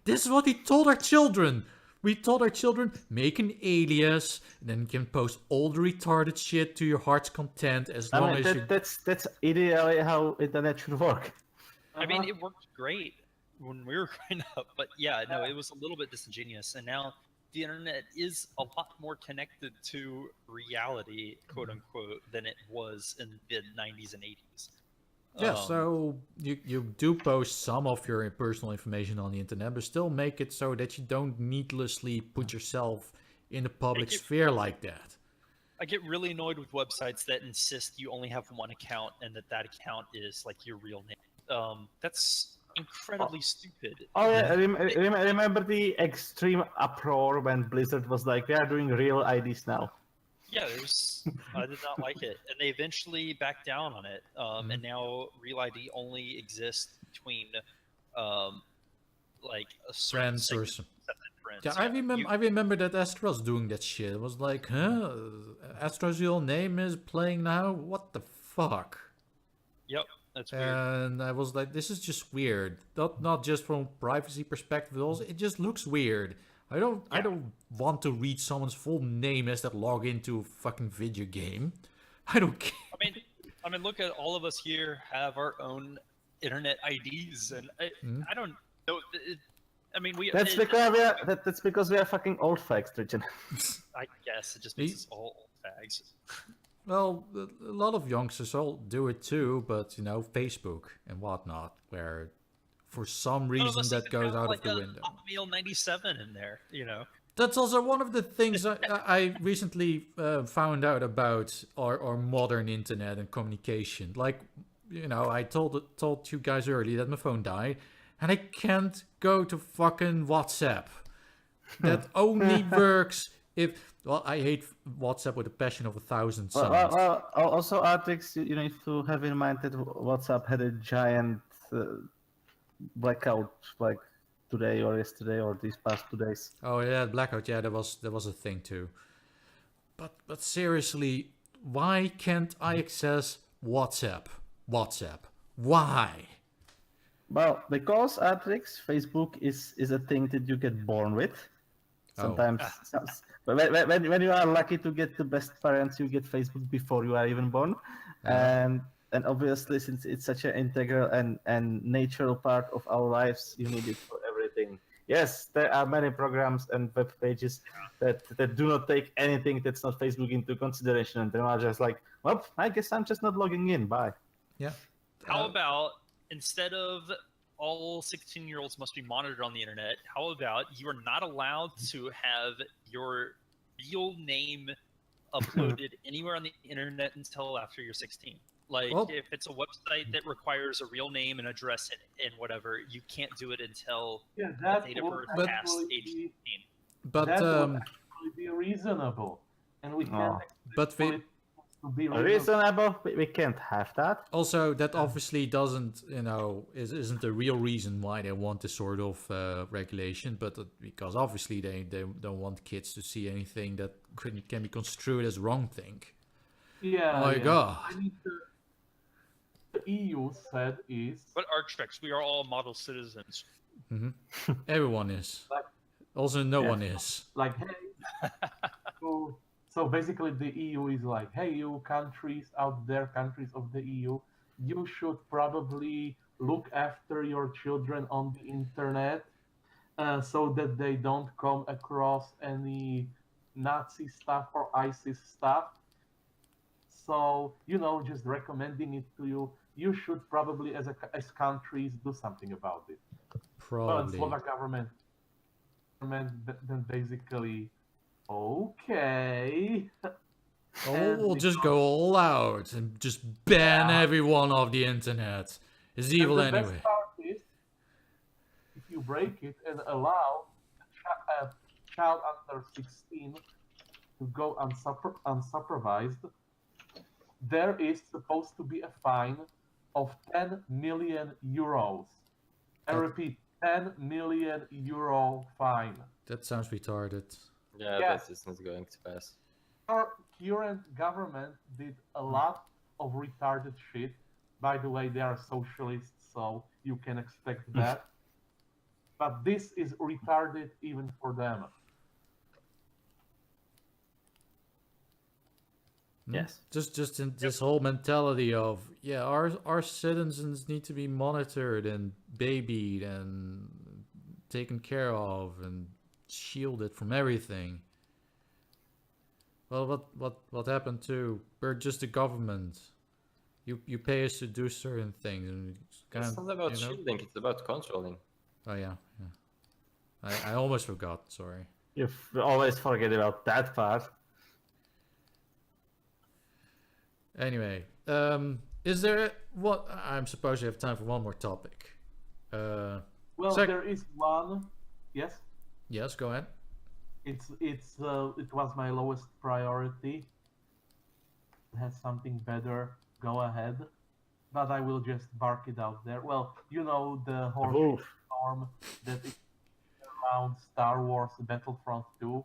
This is what we told our children. We told our children, make an alias, and then you can post all the retarded shit to your heart's content as long as you. That's ideally how internet should work. I mean, it worked great when we were growing up, but it was a little bit disingenuous, and now the internet is a lot more connected to reality, quote unquote, than it was in the 90s and 80s. Yeah, so you do post some of your personal information on the internet, but still make it so that you don't needlessly put yourself in the public sphere like that. I get really annoyed with websites that insist you only have one account and that account is like your real name. That's incredibly stupid. Oh yeah, remember the extreme uproar when Blizzard was like, we are doing real IDs now. Yeah, I did not like it, and they eventually backed down on it. And now Real ID only exists between like a friends or some. Friends. Yeah, I remember that Astra was doing that shit. It was like, Astra's real name is playing now. What the fuck? Yep. That's weird. And I was like, this is just weird. Not just from a privacy perspective, also it just looks weird. I don't want to read someone's full name as they log into a fucking video game. I don't care. I mean, look at all of us here have our own internet IDs, and I don't know. That's because we are fucking old fags, Tridgeon. I guess it just makes us all old fags. Well, a lot of youngsters all do it too, but Facebook and whatnot, where for some Some of reason us that even goes have, out like of the a window. Hotmail 97 in there, That's also one of the things I recently found out about our modern internet and communication. Like, I told you guys earlier that my phone died, and I can't go to fucking WhatsApp. That only works if. Well, I hate WhatsApp with a passion of 1,000 suns. Also, Artrix, you need to have in mind that WhatsApp had a giant blackout, like today or yesterday or these past 2 days. Oh yeah, blackout. Yeah, that was a thing too. But seriously, why can't I access WhatsApp? Why? Well, because Artrix, Facebook is a thing that you get born with. Sometimes, when you are lucky to get the best parents, you get Facebook before you are even born, and obviously since it's such an integral and natural part of our lives, you need it for everything. Yes, there are many programs and web pages that do not take anything that's not Facebook into consideration, and they are just like, well, I guess I'm just not logging in. Bye. Yeah. How about instead of all 16-year-olds must be monitored on the internet, how about you are not allowed to have your real name uploaded anywhere on the internet until after you're 16? Like, if it's a website that requires a real name and address and whatever, you can't do it until the date of birth past age 16. But that would actually be reasonable, and we can't expect it to be reasonable. We can't have that. Also, that obviously doesn't, isn't the real reason why they want this sort of regulation, but because obviously they don't want kids to see anything that can be construed as wrong thing. Yeah. Oh my God. I mean, the EU said is. But Artrix, we are all model citizens. Mm-hmm. Everyone is. Also, no one is. Like, hey. So basically, the EU is like, hey, you countries out there, countries of the EU, you should probably look after your children on the internet so that they don't come across any Nazi stuff or ISIS stuff. So, just recommending it to you, you should probably, as countries, do something about it. Probably. Well, Slovak government then basically, okay. We'll just go all out and just ban everyone off the internet. It's evil and the anyway. Best part is, if you break it and allow a child under 16 to go unsupervised, there is supposed to be a fine of 10 million euros. I repeat, 10 million euro fine. That sounds retarded. Yeah, that is not going to pass. Our current government did a lot of retarded shit. By the way, they are socialists, so you can expect that. But this is retarded even for them. Yes. Just in this whole mentality of our citizens need to be monitored and babied and taken care of and shielded from everything. Well, what happened to we're just the government. You pay us to do certain things, and it's not about shielding; it's about controlling. Oh yeah. I almost forgot. Sorry. You always forget about that part. Anyway, is there what I'm supposed to have time for one more topic? Well, there is one. Yes. Yes, go ahead. It was my lowest priority. It has something better. Go ahead, but I will just bark it out there. Well, the whole storm that is around Star Wars Battlefront 2,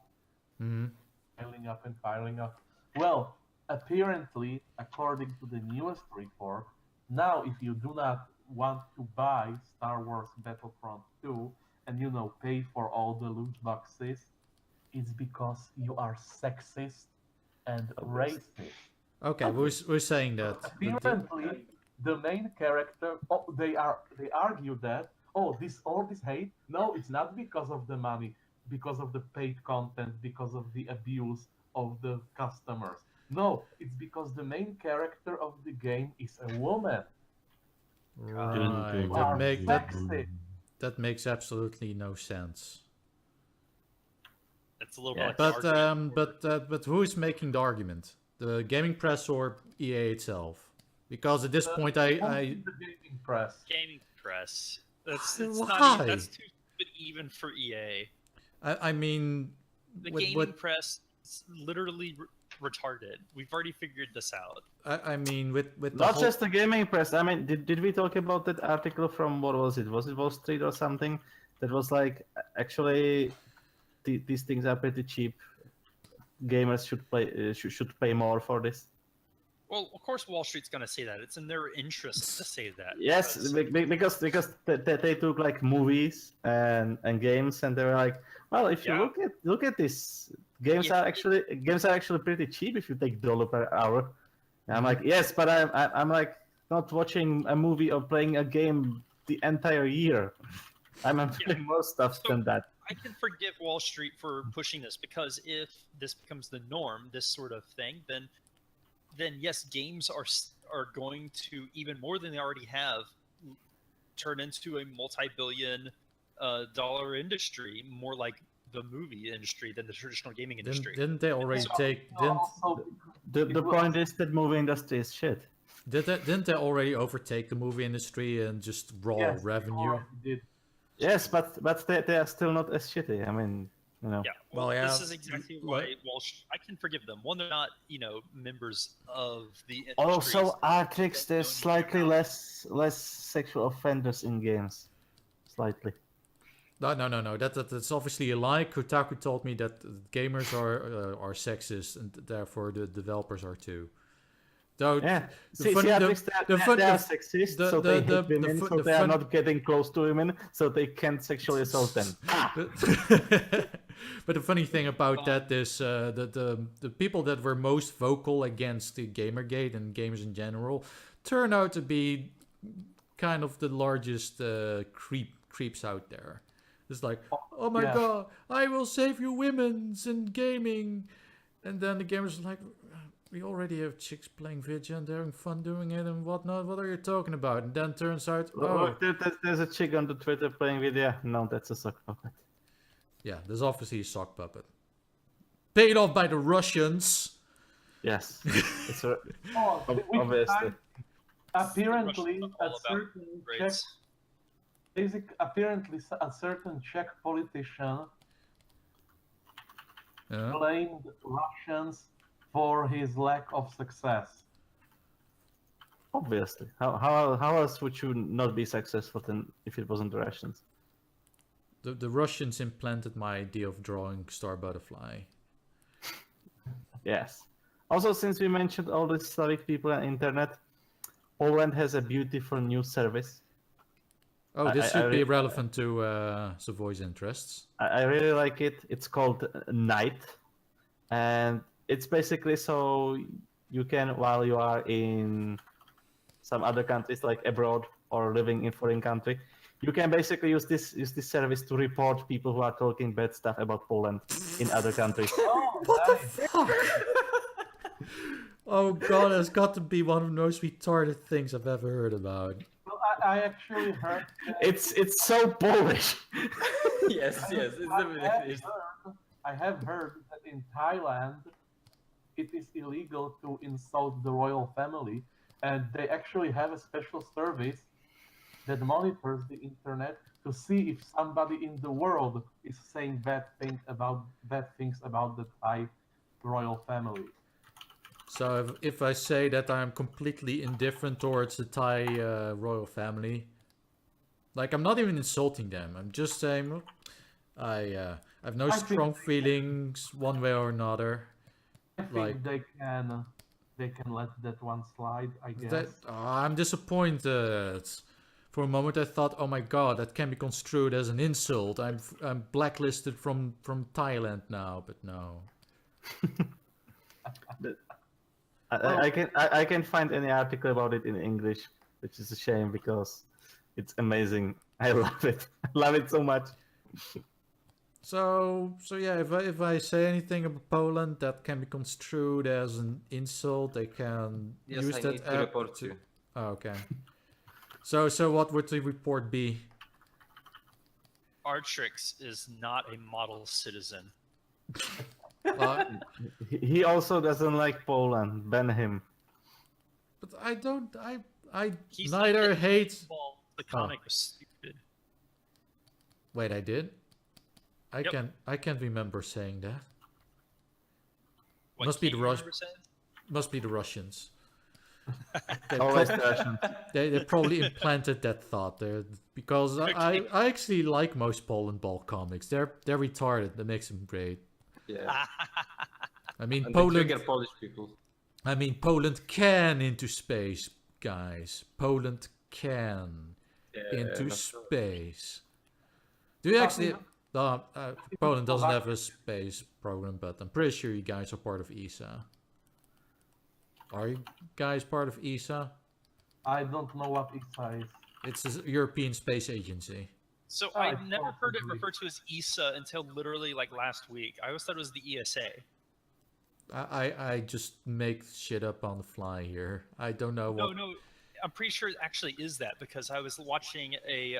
piling up. Well, apparently, according to the newest report, now if you do not want to buy Star Wars Battlefront 2 and pay for all the loot boxes, it's because you are sexist and racist. Okay, we're saying that. Apparently, the main character. They argue that all this hate. No, it's not because of the money, because of the paid content, because of the abuse of the customers. No, it's because the main character of the game is a woman. Right. Who are sexy. That makes absolutely no sense. It's a little Yeah. bit like the argument But who is making the argument? The gaming press or EA itself? Because at this point, I The gaming press. gaming press. It's Why? not that's too stupid even for EA. I mean, The with gaming what press is literally retarded. We've already figured this out. I mean with the Not whole, just the gaming press. I mean, did we talk about that article from what was it? Was it Wall Street or something? That was like actually these things are pretty cheap. Gamers should pay more for this. Well, of course, Wall Street's going to say that. It's in their interest to say that. Yes, because they took like movies and games, and they were like, well, if you Yeah. look at this, games Yeah. are actually pretty cheap if you take $1 per hour. And I'm like, yes, but I'm like not watching a movie or playing a game the entire year. I'm doing more stuff So- than that. I can forgive Wall Street for pushing this because if this becomes the norm, this sort of thing, then yes, games are going to, even more than they already have, turn into a multi-billion dollar industry, more like the movie industry than the traditional gaming industry. didn't they already So- take Also, The point is that movie industry is shit. didn't they already overtake the movie industry and just raw yes, revenue? already did. Yes, but they are still not as shitty. I mean, you know. Yeah, Well, well, yeah, this is exactly why I can forgive them. One, they're not, members of the industry. Also, Artrix, don't there's need slightly to know. less sexual offenders in games. Slightly. No. That's obviously a lie. Kotaku told me that gamers are sexist and therefore the developers are too. Though Yeah. the See, fun- the- Artrix, the fun- they are the- sexist, the- so the- they the- hate the women, fu- so the they are fun- not getting close to women, so they can't sexually assault them. But the funny thing about that is the people that were most vocal against the Gamergate and gamers in general turn out to be kind of the largest creeps out there. It's like, oh my Yeah. god, I will save you women's in gaming, and then the gamers are like, we already have chicks playing video and they're having fun doing it and whatnot. What are you talking about? And then turns out, oh, There's a chick on the Twitter playing video. No, that's a sock puppet. yeah, there's obviously a sock puppet. Paid off by the Russians. Yes. It's a, Oh, which obviously. time, apparently, Russians a are all about certain Czech, grades. a certain Czech politician Yeah. blamed Russians for his lack of success. Obviously. How else would you not be successful than if it wasn't the Russians? The Russians implanted my idea of drawing star butterfly. Yes. Also, since we mentioned all the Slavic people on internet, Poland has a beautiful new service. Oh, this I should be re- relevant to Savoy's interests. I really like it. It's called Night, and it's basically so you can, while you are in some other countries like abroad or living in foreign country, you can basically use this service to report people who are talking bad stuff about Poland in other countries. Oh, What the nice. fuck? Oh god, it's got to be one of the most retarded things I've ever heard about. Well, I actually heard that It's so Polish. Yes, it's definitely. I have heard that in Thailand it is illegal to insult the royal family, and they actually have a special service that monitors the internet to see if somebody in the world is saying bad things about the Thai royal family. So if I say that I'm completely indifferent towards the Thai royal family, like I'm not even insulting them. I'm just saying I have no I think strong they- feelings one way or another. I think Like- they can let that one slide, I guess. That I'm disappointed. For a moment, I thought, "Oh my God, that can be construed as an insult. I'm blacklisted from Thailand now." But no. I can find any article about it in English, which is a shame because it's amazing. I love it. I love it so much. So yeah, if I say anything about Poland that can be construed as an insult, they can Yes, use I that need to app report to. you. Oh, okay. So what would the report be? Artrix is not a model citizen. Well, He also doesn't like Poland. Ban him. but I don't. I He said neither that hate. well, the comic was stupid. Wait, I did. Yep. I can't remember saying that. What, Must be can't the you Rus- remember saying? Must be the Russians. They, Always prob- the Russians. they probably implanted that thought there because I actually like most Poland ball comics. They're retarded. That makes them great. Yeah. I mean And they Poland. trigger Polish people. I mean Poland can into space, guys. Poland can into not sure. space. Do you actually? Poland doesn't have a space program, but I'm pretty sure you guys are part of ESA. Are you guys part of ESA? I don't know what ESA is. It's the European Space Agency. So Oh, I've never heard it probably. referred to as ESA until literally like last week. I always thought it was the ESA. I just make shit up on the fly here. I don't know what. No, I'm pretty sure it actually is that because I was watching a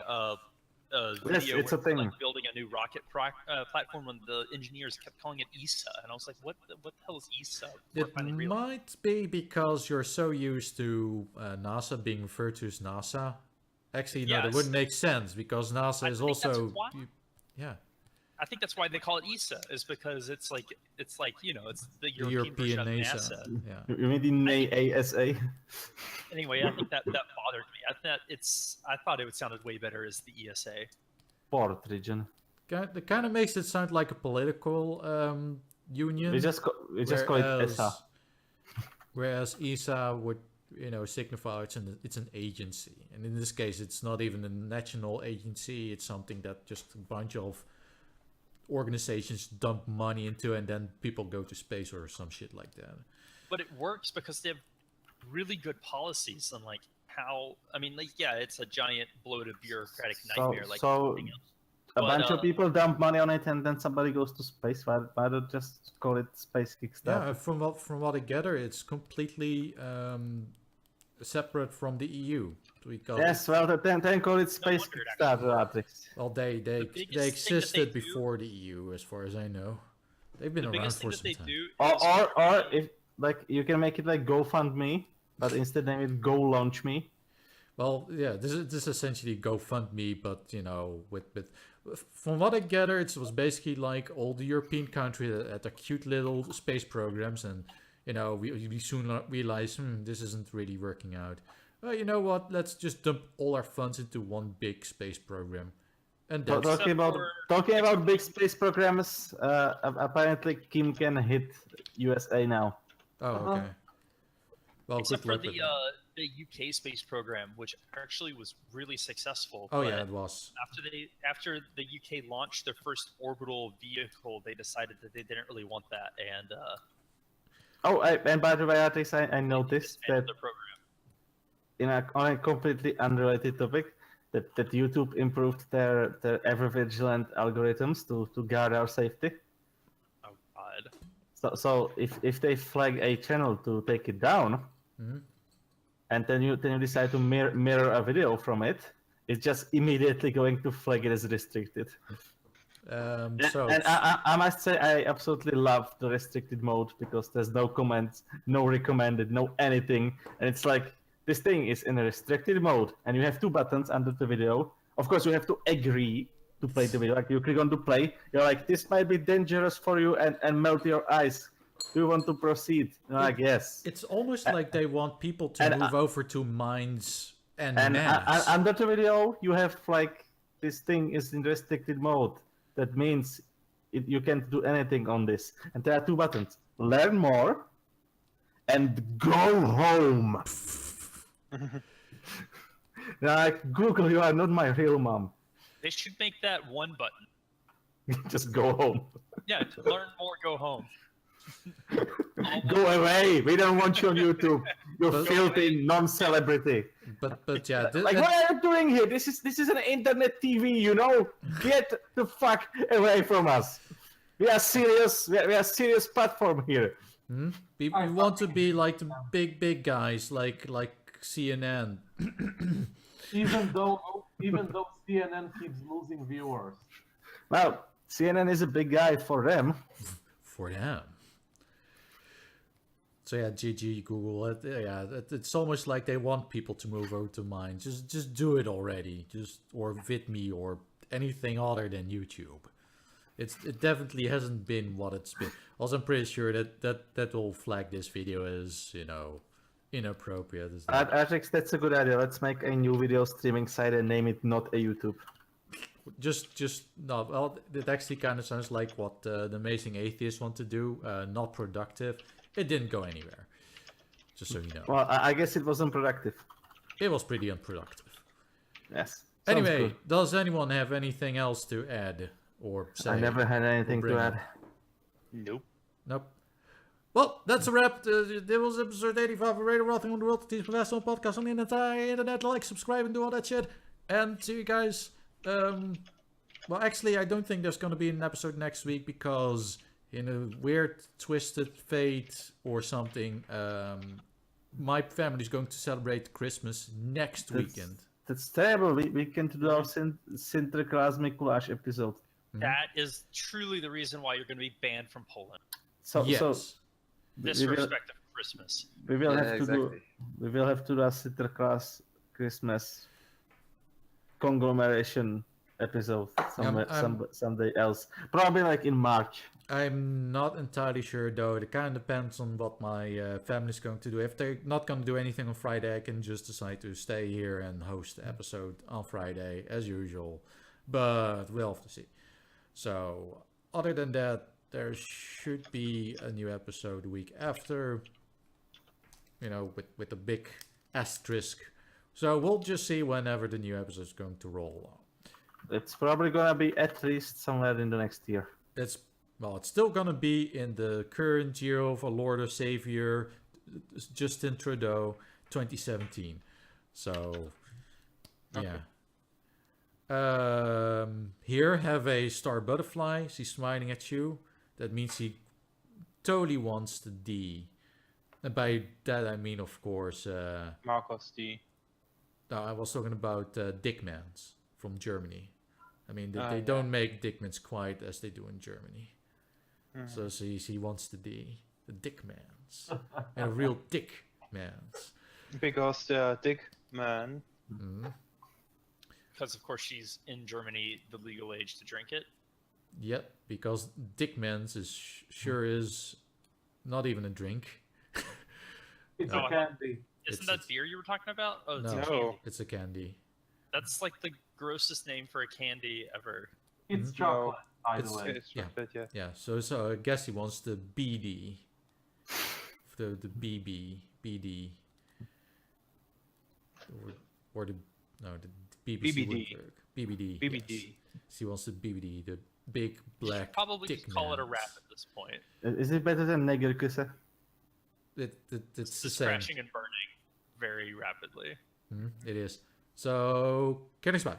Yes, video it's where a thing. like building a new rocket platform, and the engineers kept calling it ESA, and I was like, what the hell is ESA? Before I It finally realized. might be because you're so used to NASA being referred to as NASA. Actually, no, that Yes. wouldn't make sense because NASA I is think that's also. why. Yeah. I think that's why they call it ESA, is because it's like it's the The European, version European of NASA. NASA. Yeah. You mean the ASA? Anyway, I think that bothered me. I thought it sounded way better as the ESA. Poor Tridgeon. It kind of makes it sound like a political union. We just call it ESA. Whereas ESA would, signify it's an agency, and in this case, it's not even a national agency. It's something that just a bunch of organizations dump money into, and then people go to space or some shit like that. But it works because they have really good policies on like how. I mean, like, yeah, it's a giant bloated bureaucratic nightmare. So everything else. a But, bunch of people dump money on it, and then somebody goes to space. Why don't just call it Space Kickstarter? Yeah, from what I gather, it's completely separate from the EU. Because, Yes, well, then call it Space wonder it Kickstarter, Artrix. well, they biggest thing that existed they do- before the EU, as far as I know. They've been The around biggest thing for that some they time. do. Or if like you can make it like GoFundMe, but instead name it Go Launch Me. Well, yeah, this is essentially GoFundMe, but with from what I gather, it was basically like all the European countries at their cute little space programs, and we soon realized this isn't really working out. Well, you know what? Let's just dump all our funds into one big space program, and that's Talking about for- big space programs, apparently Kim can hit USA now. oh okay. Well, Except good for luck with the that. the UK space program, which actually was really successful. Oh but yeah, it was. after the UK launched their first orbital vehicle, they decided that they didn't really want that, and And by the way, Artrix, I noticed disbanded that their program. on a completely unrelated topic, that YouTube improved their ever vigilant algorithms to guard our safety. Oh God. So if they flag a channel to take it down, Mhm. and then you decide to mirror a video from it, it's just immediately going to flag it as restricted. So And I must say I absolutely love the restricted mode because there's no comments, no recommended, no anything, and it's like this thing is in a restricted mode, and you have two buttons under the video. Of course, you have to agree to play the video. Like you click on to play, you're like, this might be dangerous for you and melt your eyes. Do you want to proceed? You're like, yes. it's almost like they want people to and move over to mines and And maps. under the video, you have like this thing is in restricted mode. That means you can't do anything on this. And there are two buttons: learn more and go home. Like Google, you are not my real mom. They should make that one button. Just go home. Yeah, to learn more, go home. Go away. We don't want you on YouTube. You But- filthy non-celebrity. But yeah, Like, what are you doing here? This is an internet TV, you know? Get the fuck away from us. We are serious. We are a serious platform here. we want to be like the big guys, like CNN. Even though CNN keeps losing viewers. Well, CNN is a big guy for them. For them. So yeah, GG Google. It's almost like they want people to move over to mine. Just do it already. Or VidMe or anything other than YouTube. It definitely hasn't been what it's been. Also, I'm pretty sure that will flag this video as, inappropriate. Artrix, that's a good idea. Let's make a new video streaming site and name it Not a YouTube. Just no. Well, it actually kind of sounds like what the Amazing Atheists want to do. Not productive. It didn't go anywhere. Just so you know. Well, I guess it wasn't productive. It was pretty unproductive. Yes. Sounds Anyway, good. does anyone have anything else to add or say? I never had anything bring to up? add. Nope. Nope. Well, that's a wrap. There was episode 85 of Radio Rothingham, the world teach professional podcast on the entire internet. Like, subscribe, and do all that shit. And see you guys. Well, actually, I don't think there's going to be an episode next week because, in a weird, twisted fate or something, my family's going to celebrate Christmas next weekend. That's terrible. We can do our Sinterklaas Mikuláš episode. That is truly the reason why you're going to be banned from Poland. So Yes. Disrespect of Christmas. we will Yeah, have to exactly. do a Sinterklaas Christmas conglomeration episode someday else. Probably like in March. I'm not entirely sure though. It kind of depends on what my family's going to do. If they're not going to do anything on Friday, I can just decide to stay here and host the episode on Friday as usual. But we'll have to see. So other than that, there should be a new episode the week after. With a big asterisk. So we'll just see whenever the new episode is going to roll on. It's probably gonna be at least somewhere in the next year. It's still gonna be in the current year of our Lord or Savior, Justin Trudeau, 2017. So, yeah. Here, have a star butterfly. She's smiling at you. That means he totally wants the D. And by that I mean, of course, Marcos D. no, I was talking about Dickmans from Germany. I mean, they yeah. don't make Dickmans quite as they do in Germany. So she wants the D, the Dickmans, and a real Dickmans. Because they are dick man. Because, of course, she's in Germany, the legal age to drink it. Yep, because Dickmans sure is not even a drink. It's No. a candy. Isn't It's- that beer you were talking about? Oh, it's a No. candy. It's a candy. That's like the grossest name for a candy ever. It's Mhm. chocolate, by It's- the way. It's Yeah. chocolate, yeah. Yeah, so I guess he wants the BD. The BD. Or the BBC BBD. would work. BBD. BBD. Yes. She wants the BBD, the big You black should probably just call it a wrap Dickmans. at this point. Is it better than Negerkusse? It's the Just same. crashing and burning very rapidly. It is. So, kennisbaar.